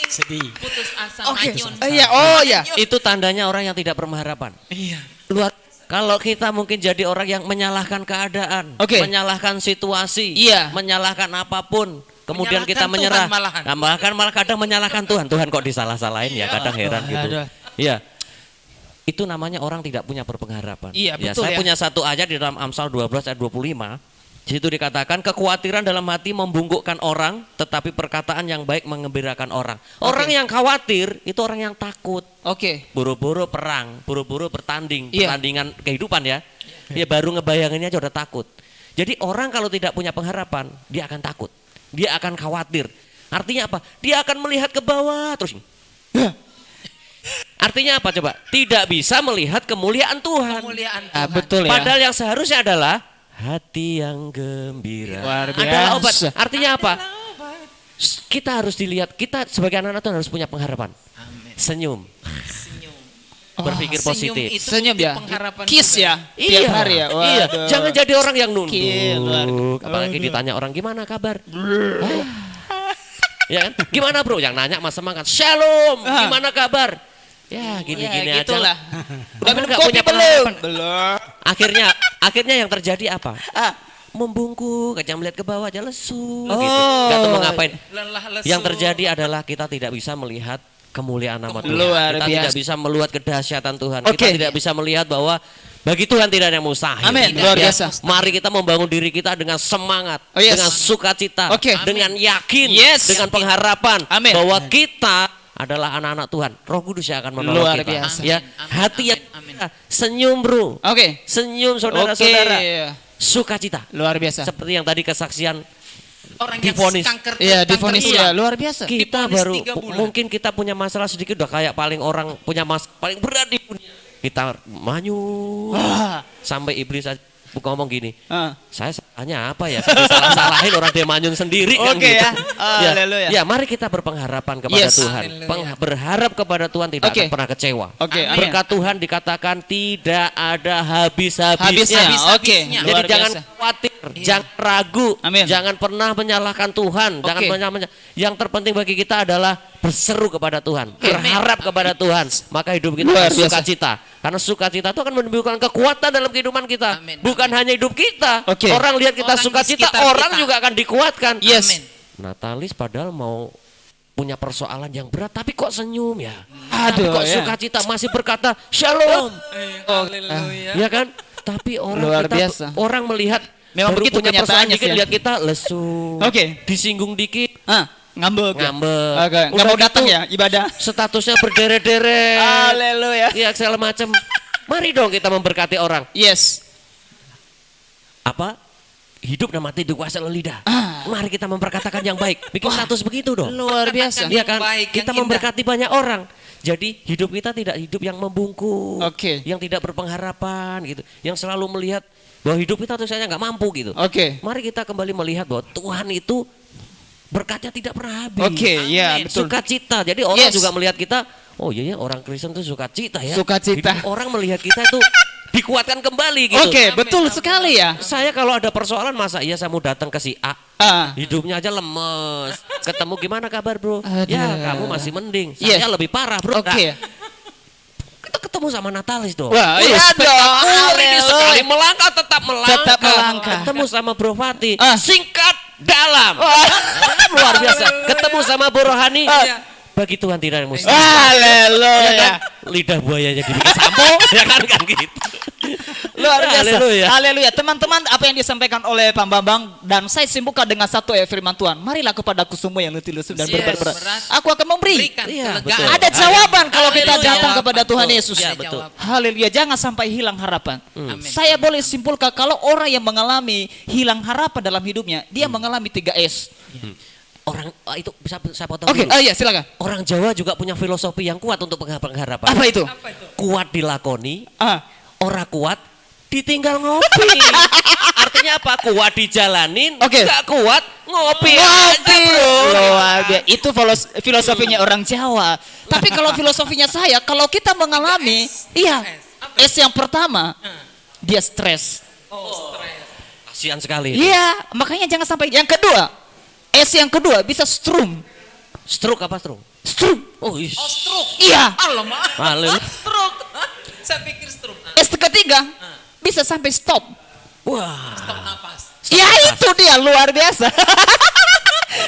Sedih. Putus asa, Oke. manyun. Iya, oh ya. Itu tandanya orang yang tidak berpengharapan. Iya. Luar. Kalau kita mungkin jadi orang yang menyalahkan keadaan, Oke. menyalahkan situasi, Iya. menyalahkan apapun, kemudian Menyalahkan kita Tuhan menyerah, malahan. Nah, malah kadang menyalahkan Tuhan. Tuhan kok disalah-salahin ya, kadang heran gitu. Aduh. Iya. Itu namanya orang tidak punya berpengharapan. Iya, betul saya ya. punya satu ayat di dalam Amsal 12 ayat 25. Di situ dikatakan kekhawatiran dalam hati membungkukkan orang, tetapi perkataan yang baik mengembirakan orang. Orang yang khawatir itu orang yang takut. Oke. Buru-buru perang, buru-buru bertanding, Iya. pertandingan kehidupan ya. Dia baru ngebayanginnya aja udah takut. Jadi orang kalau tidak punya pengharapan, dia akan takut. Dia akan khawatir. Artinya apa? Dia akan melihat ke bawah terus. Artinya apa coba? Tidak bisa melihat kemuliaan Tuhan. Kemuliaan Ah, Tuhan. betul ya. Padahal yang seharusnya adalah hati yang gembira. Luar Adalah obat. biasa. Artinya apa? Kita harus dilihat, kita sebagai anak-anak Tuhan harus punya pengharapan. Amin. Senyum, Senyum. berpikir Senyum positif. itu Senyum bukti ya. pengharapan Kiss juga. ya. Tiap hari ya. Iya, Waduh. jangan jadi orang yang Luar- nunduk. Apalagi ditanya orang gimana kabar? Ya kan? Gimana bro? Yang nanya mas semangat. Shalom. Gimana kabar? Ya gini-gini Ya, aja gitulah. lah. Udah Orang minum nggak kopi punya belum? pengharapan. Belum. Akhirnya yang terjadi apa? Ah. Membungkuk, aja melihat ke bawah aja lesu Oh. gitu. Gak tahu mau ngapain. Lelah lesu. Yang terjadi adalah kita tidak bisa melihat kemuliaan nama Tuhan. Luar Kita biasa. tidak bisa melihat kedahsyatan Tuhan. Oke. Kita tidak bisa melihat bahwa bagi Tuhan tidak ada yang mustahil. Amin. Tidak Luar ada biasa. mustahil. Mari kita membangun diri kita dengan semangat, Oh, yes. dengan sukacita, Oke. dengan yakin, Yes. dengan pengharapan Amin. bahwa kita adalah anak-anak Tuhan. Roh Kudus yang akan menolong Luar kita. biasa. Ya, Amin, hati yang amin, senyum bro, Oke. senyum saudara-saudara, Oke. sukacita. Luar biasa. Seperti yang tadi kesaksian Orang yang divonis. kanker Iya, kanker divonis tulang. ya. Luar biasa. Kita Divonis baru 3 bulan. mungkin kita punya masalah sedikit udah kayak paling orang punya paling berat di dunia. Kita manyun Wah. sampai iblis aja ngomong gini. Ah. Saya salahnya apa ya? Saya salah-salahin orang dia manyun sendiri kan Oke gitu. ya. Haleluya. Ya, mari kita berpengharapan kepada Yes. Tuhan. Haleluya. Berharap kepada Tuhan tidak Oke. akan pernah kecewa. Oke, amin. Berkat Tuhan dikatakan tidak ada habis-habisnya. Habisnya. Oke. Habisnya. Jadi Luar jangan biasa. khawatir, jangan ragu, Amin. jangan pernah menyalahkan Tuhan, jangan Oke. yang terpenting bagi kita adalah berseru kepada Tuhan, berharap kepada Tuhan, maka hidup kita Luar akan biasa. sukacita. Karena sukacita itu akan menimbulkan kekuatan dalam kehidupan kita. Amin, Bukan amin. hanya hidup kita. Oke. Orang lihat kita Orang di sukacita, sekitar orang kita. juga akan dikuatkan. Yes. Amin. Natalis padahal mau punya persoalan yang berat, tapi kok senyum ya? Aduh, Tapi kok ya. sukacita masih berkata shalom. Haleluya. Ya kan? Tapi orang Luar kita biasa. orang melihat Memang baru begitu punya persoalan kenyataannya dikit sih ya. lihat kita lesu. Oke. Disinggung dikit Ah, ngambek. ngambek. Oke. Nggak Udah mau datang gitu, ya ibadah. Statusnya berderet-deret. Haleluya. Ya segala macam. Mari dong kita memberkati orang. Yes. Apa? Hidup dan mati dikuasai oleh lidah. Ah. Mari kita memperkatakan yang baik. Bikin status begitu dong. Luar biasa. Iya kan? baik, Kita yang indah. memberkati banyak orang. Jadi hidup kita tidak hidup yang membungkuk, Oke. yang tidak berpengharapan gitu, yang selalu melihat bahwa hidup kita tuh saya nggak mampu gitu. Oke. Mari kita kembali melihat bahwa Tuhan itu berkatnya tidak pernah habis. Oke, ya Amin. betul. Sukacita. Jadi orang Yes. juga melihat kita, oh iya ya orang Kristen tuh sukacita ya. Sukacita. Hidup orang melihat kita itu dikuatkan kembali gitu. Oke, Amin, betul amin. sekali ya. Saya kalau ada persoalan masa iya saya mau datang ke si A, Ah. hidupnya aja lemes. Ketemu gimana kabar bro? Aduh. Ya kamu masih mending. Yes. Saya lebih parah bro. Oke. Nah, kita ketemu sama Natalis dong. Wah, Wih, iya spektakuler dong. ini Haleluya. sekali melangkah tetap melangkah. Tetap melangkah. Ketemu sama Bro Fati, Ah. singkat dalam. Luar biasa. Ketemu sama Bu Rohani, Ah. bagi Tuhan tidak ada musuh. Haleluya. Ya kan? Lidah buayanya dibikin sampo, ya kan gitu. Luar biasa. Haleluya. Haleluya. Teman-teman, apa yang disampaikan oleh Pak Bambang dan saya simpulkan dengan satu firman Tuhan. Marilah kepadaku semua yang letih lesu dan Yes, berberat. berat. Aku akan memberi. Berikan Iya, kelegaan. betul. Ada jawaban kalau kita Haleluya. datang kepada Tuhan Yesus. Ya, Ada betul. jawaban. Haleluya, jangan sampai hilang harapan. Amin. Saya boleh simpulkan kalau orang yang mengalami hilang harapan dalam hidupnya, dia mengalami 3S. Orang itu bisa saya potong Oke, dulu. iya silakan. Orang Jawa juga punya filosofi yang kuat untuk pengharapan. Apa itu? Apa itu? Kuat dilakoni, Ah, ora kuat ditinggal ngopi. Artinya apa? Kuat dijalanin, Oke. nggak kuat ngopi aja ngopi. bro. Luar biasa. Itu filosofinya orang Jawa. Tapi kalau filosofinya saya, kalau kita mengalami, iya, Apa? S yang pertama, dia stres. Oh, stres. Kasihan sekali. Iya, makanya jangan sampai. Yang kedua, S yang kedua bisa strum. Stroke apa stroke? Strum. Oh, ish. Oh, stroke. Iya. Alamak. Haleluya. Stroke. Saya pikir stroke. S ketiga bisa sampai stop. Wah. Stop napas. Ya itu dia luar biasa.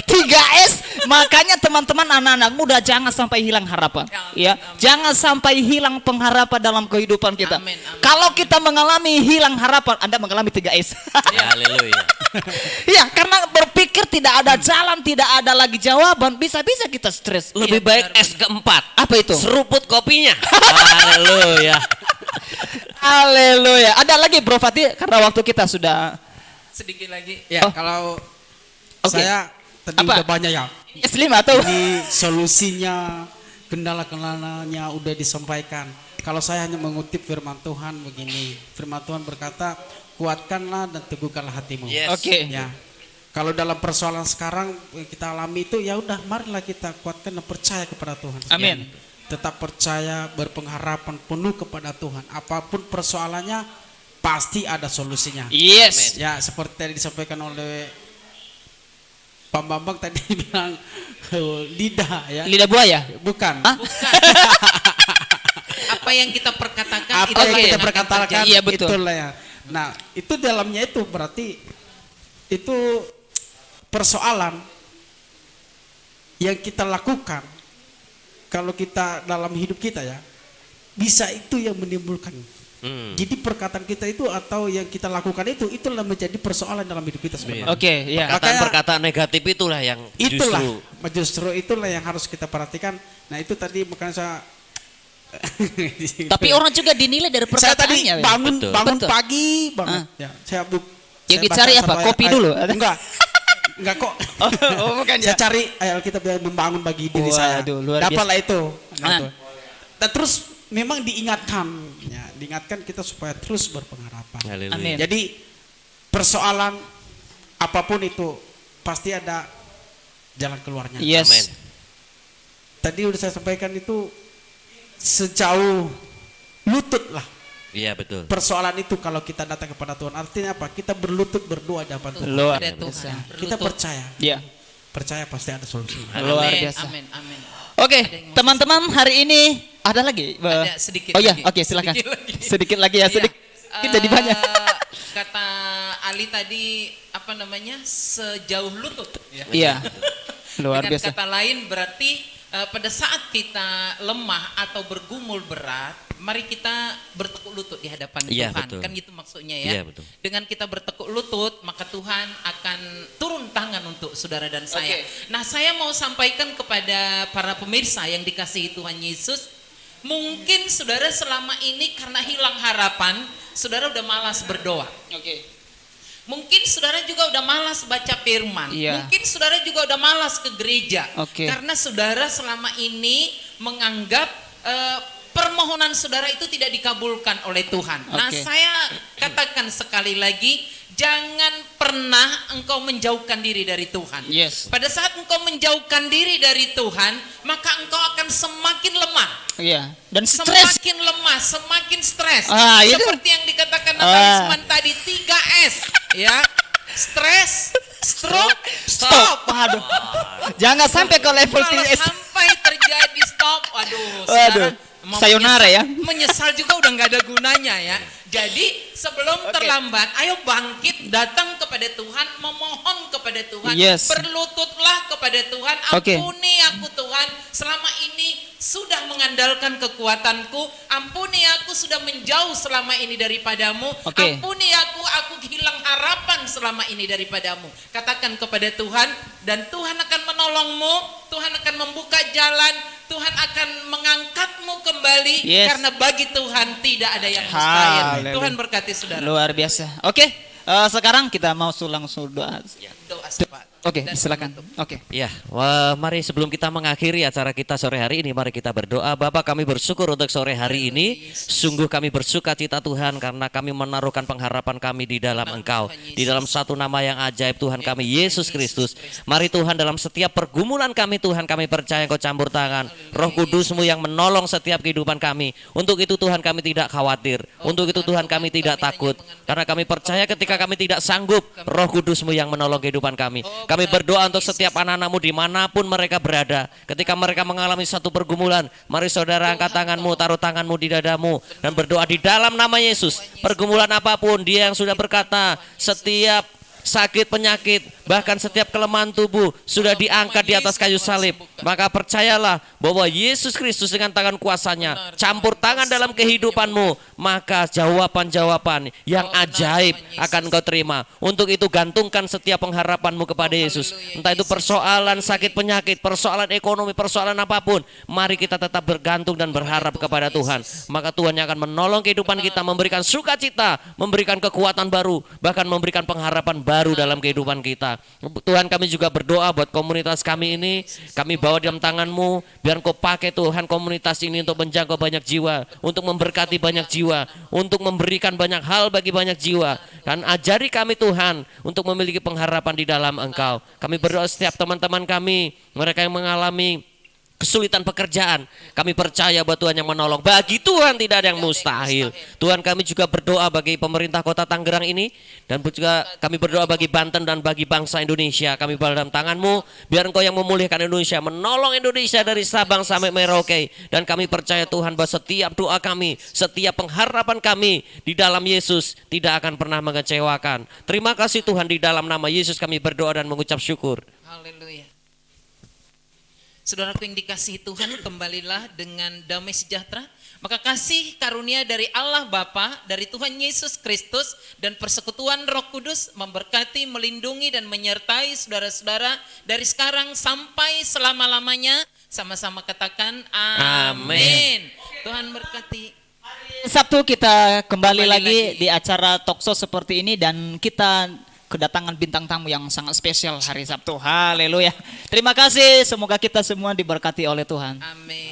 3S, makanya teman-teman anak-anak muda jangan sampai hilang harapan. Ya, Amin. jangan sampai hilang pengharapan dalam kehidupan kita. Amin, amin. Kalau kita mengalami hilang harapan, Anda mengalami 3S. Haleluya. Ya, karena berpikir tidak ada jalan, tidak ada lagi jawaban, bisa-bisa kita stres. Lebih Iya, baik benar, S keempat. Apa itu? Seruput kopinya. Haleluya. Haleluya. Ada lagi Bro Fatih karena waktu kita sudah. Sedikit lagi. Ya, Oh. kalau Oke. saya tadi Apa? udah banyak ya. S5 atau? Ini solusinya, kendala-kendalanya udah disampaikan. Kalau saya hanya mengutip firman Tuhan begini. Firman Tuhan berkata, kuatkanlah dan teguhkanlah hatimu. Yes. Oke. Ya. Kalau dalam persoalan sekarang yang kita alami itu, ya udah marilah kita kuatkan dan percaya kepada Tuhan. Amin. Tetap percaya, berpengharapan penuh kepada Tuhan. Apapun persoalannya pasti ada solusinya. Yes. Ya, seperti tadi disampaikan oleh Pak Bambang tadi bilang lidah ya. Lidah buaya. Bukan. Hah? Apa yang kita perkatakan Apa itulah yang kita akan perkatakan terjadi. Iya, betul. itulah ya. Nah, itu dalamnya itu berarti itu persoalan yang kita lakukan kalau kita dalam hidup kita ya bisa itu yang menimbulkan. Jadi perkataan kita itu atau yang kita lakukan itu itulah menjadi persoalan dalam hidup kita sebenarnya. Oke, ya. Perkataan-perkataan negatif itulah yang Itulah justru justru itulah yang harus kita perhatikan. Nah, itu tadi makanya saya Tapi orang juga dinilai dari saya tadi perkataannya. bangun Betul. bangun Betul. pagi banget. Ya, saya Yang saya dicari baca apa? supaya- Kopi dulu? Enggak kok. Oh, bukan Saya cari Alkitab yang membangun bagi diri saya. Waduh, luar Dapatlah itu. Nah, Ah. itu. Dan terus memang diingatkan, ya, diingatkan kita supaya terus berpengharapan. Haleluya. Amin. Jadi persoalan apapun itu pasti ada jalan keluarnya. Yes. Amin. Tadi udah saya sampaikan itu sejauh lutut lah Iya betul. persoalan itu kalau kita datang kepada Tuhan. Artinya apa? Kita berlutut berdoa di hadapan Tuhan. Luar Ada biasa. Tuhan. Kita berlutut. percaya, Ya. percaya pasti ada solusi. Luar Amin, biasa. Amin, amin. Oke, Ada yang mau teman-teman hari ini ada lagi? Ada sedikit Oh iya, lagi. oke silakan. Sedikit lagi. Sedikit lagi ya, Iya. sedikit. Jadi banyak. Kata Ali tadi apa namanya? Sejauh lutut. Ya. Iya. Luar Dengan biasa. kata lain berarti pada saat kita lemah atau bergumul berat, mari kita bertekuk lutut di hadapan Iya, Tuhan. betul. Kan gitu maksudnya ya. Iya, betul. Dengan kita bertekuk lutut, maka Tuhan akan turun tangan untuk saudara dan saya. Oke. Nah, saya mau sampaikan kepada para pemirsa yang dikasihi Tuhan Yesus, mungkin saudara selama ini karena hilang harapan, saudara udah malas berdoa. Oke. Mungkin saudara juga udah malas baca firman. Iya. Mungkin saudara juga udah malas ke gereja. Oke. Karena saudara selama ini menganggap permohonan saudara itu tidak dikabulkan oleh Tuhan. Nah, Oke. saya katakan sekali lagi, jangan pernah engkau menjauhkan diri dari Tuhan? Yes. Pada saat engkau menjauhkan diri dari Tuhan, maka engkau akan semakin lemah. Iya. Dan stres. Semakin lemah, semakin stres. Ah, itu. Seperti yang dikatakan Ah. Natalisman tadi, 3S, ya. Stres, stroke, stop. Waduh. Jangan sampai ke level Kalau 3S. sampai terjadi stop, waduh, Waduh. mau Sayonara ya. Menyesal juga udah nggak ada gunanya ya. Jadi sebelum terlambat, ayo bangkit, datang kepada Tuhan, memohon kepada Tuhan, Yes. berlututlah kepada Tuhan, Oke. ampuni aku Tuhan, selama ini sudah mengandalkan kekuatanku, ampuni aku sudah menjauh selama ini daripadamu, Oke. ampuni aku hilang harapan selama ini daripadamu. Katakan kepada Tuhan, dan Tuhan akan menolongmu, Tuhan akan membuka jalan, Tuhan akan mengangkatmu kembali, Yes. karena bagi Tuhan tidak ada yang mustahil. Haleluya. Tuhan berkati saudara. Luar biasa. Oke, sekarang kita mau langsung doa. Doa cepat. Oke, Dan silakan. menutup. Oke. Ya, wah, mari sebelum kita mengakhiri acara kita sore hari ini, mari kita berdoa. Bapa, kami bersyukur untuk sore hari ini. Sungguh kami bersuka cita Tuhan karena kami menaruhkan pengharapan kami di dalam Engkau. Di dalam satu nama yang ajaib Tuhan kami, Yesus Kristus. Mari Tuhan, dalam setiap pergumulan kami Tuhan, kami percaya Engkau campur tangan. Roh Kudus-Mu yang menolong setiap kehidupan kami. Untuk itu Tuhan kami tidak khawatir. Untuk itu Tuhan kami tidak takut. Karena kami percaya ketika kami tidak sanggup, Roh Kudus-Mu yang menolong kehidupan kami. Kami berdoa untuk setiap anak-anak-Mu dimanapun mereka berada. Ketika mereka mengalami satu pergumulan, mari saudara angkat tanganmu, taruh tanganmu di dadamu, dan berdoa di dalam nama Yesus. Pergumulan apapun, Dia yang sudah berkata, setiap sakit penyakit, bahkan setiap kelemahan tubuh sudah diangkat di atas kayu salib. Maka percayalah bahwa Yesus Kristus dengan tangan kuasanya campur tangan dalam kehidupanmu, maka jawaban-jawaban yang ajaib akan kau terima. Untuk itu gantungkan setiap pengharapanmu kepada Yesus. Entah itu persoalan sakit penyakit, persoalan ekonomi, persoalan apapun, mari kita tetap bergantung dan berharap kepada Tuhan. Maka Tuhan yang akan menolong kehidupan kita, memberikan sukacita, memberikan kekuatan baru, bahkan memberikan pengharapan baru dalam kehidupan kita. Tuhan, kami juga berdoa buat komunitas kami ini, kami bawa dalam tangan-Mu, biar Kau pakai Tuhan komunitas ini untuk menjangkau banyak jiwa, untuk memberkati banyak jiwa, untuk memberikan banyak hal bagi banyak jiwa, dan ajari kami Tuhan untuk memiliki pengharapan di dalam Engkau. Kami berdoa setiap teman-teman kami, mereka yang mengalami kesulitan pekerjaan, kami percaya bahwa Tuhan yang menolong. Bagi Tuhan tidak ada yang mustahil. Tuhan, kami juga berdoa bagi pemerintah kota Tangerang ini, dan juga kami berdoa bagi Banten dan bagi bangsa Indonesia. Kami bawa dalam tangan-Mu, biar Engkau yang memulihkan Indonesia, menolong Indonesia dari Sabang sampai Merauke. Dan kami percaya Tuhan bahwa setiap doa kami, setiap pengharapan kami di dalam Yesus tidak akan pernah mengecewakan. Terima kasih Tuhan, di dalam nama Yesus kami berdoa dan mengucap syukur. Haleluya. Saudaraku yang dikasihi Tuhan, kembalilah dengan damai sejahtera. Maka kasih karunia dari Allah Bapa, dari Tuhan Yesus Kristus, dan persekutuan Roh Kudus memberkati, melindungi, dan menyertai saudara-saudara dari sekarang sampai selama-lamanya. Sama-sama katakan amin. Tuhan berkati. Sabtu kita kembali Kembali lagi lagi di acara talkshow seperti ini, dan kita kedatangan bintang tamu yang sangat spesial hari Sabtu. Haleluya. Terima kasih, semoga kita semua diberkati oleh Tuhan. Amin.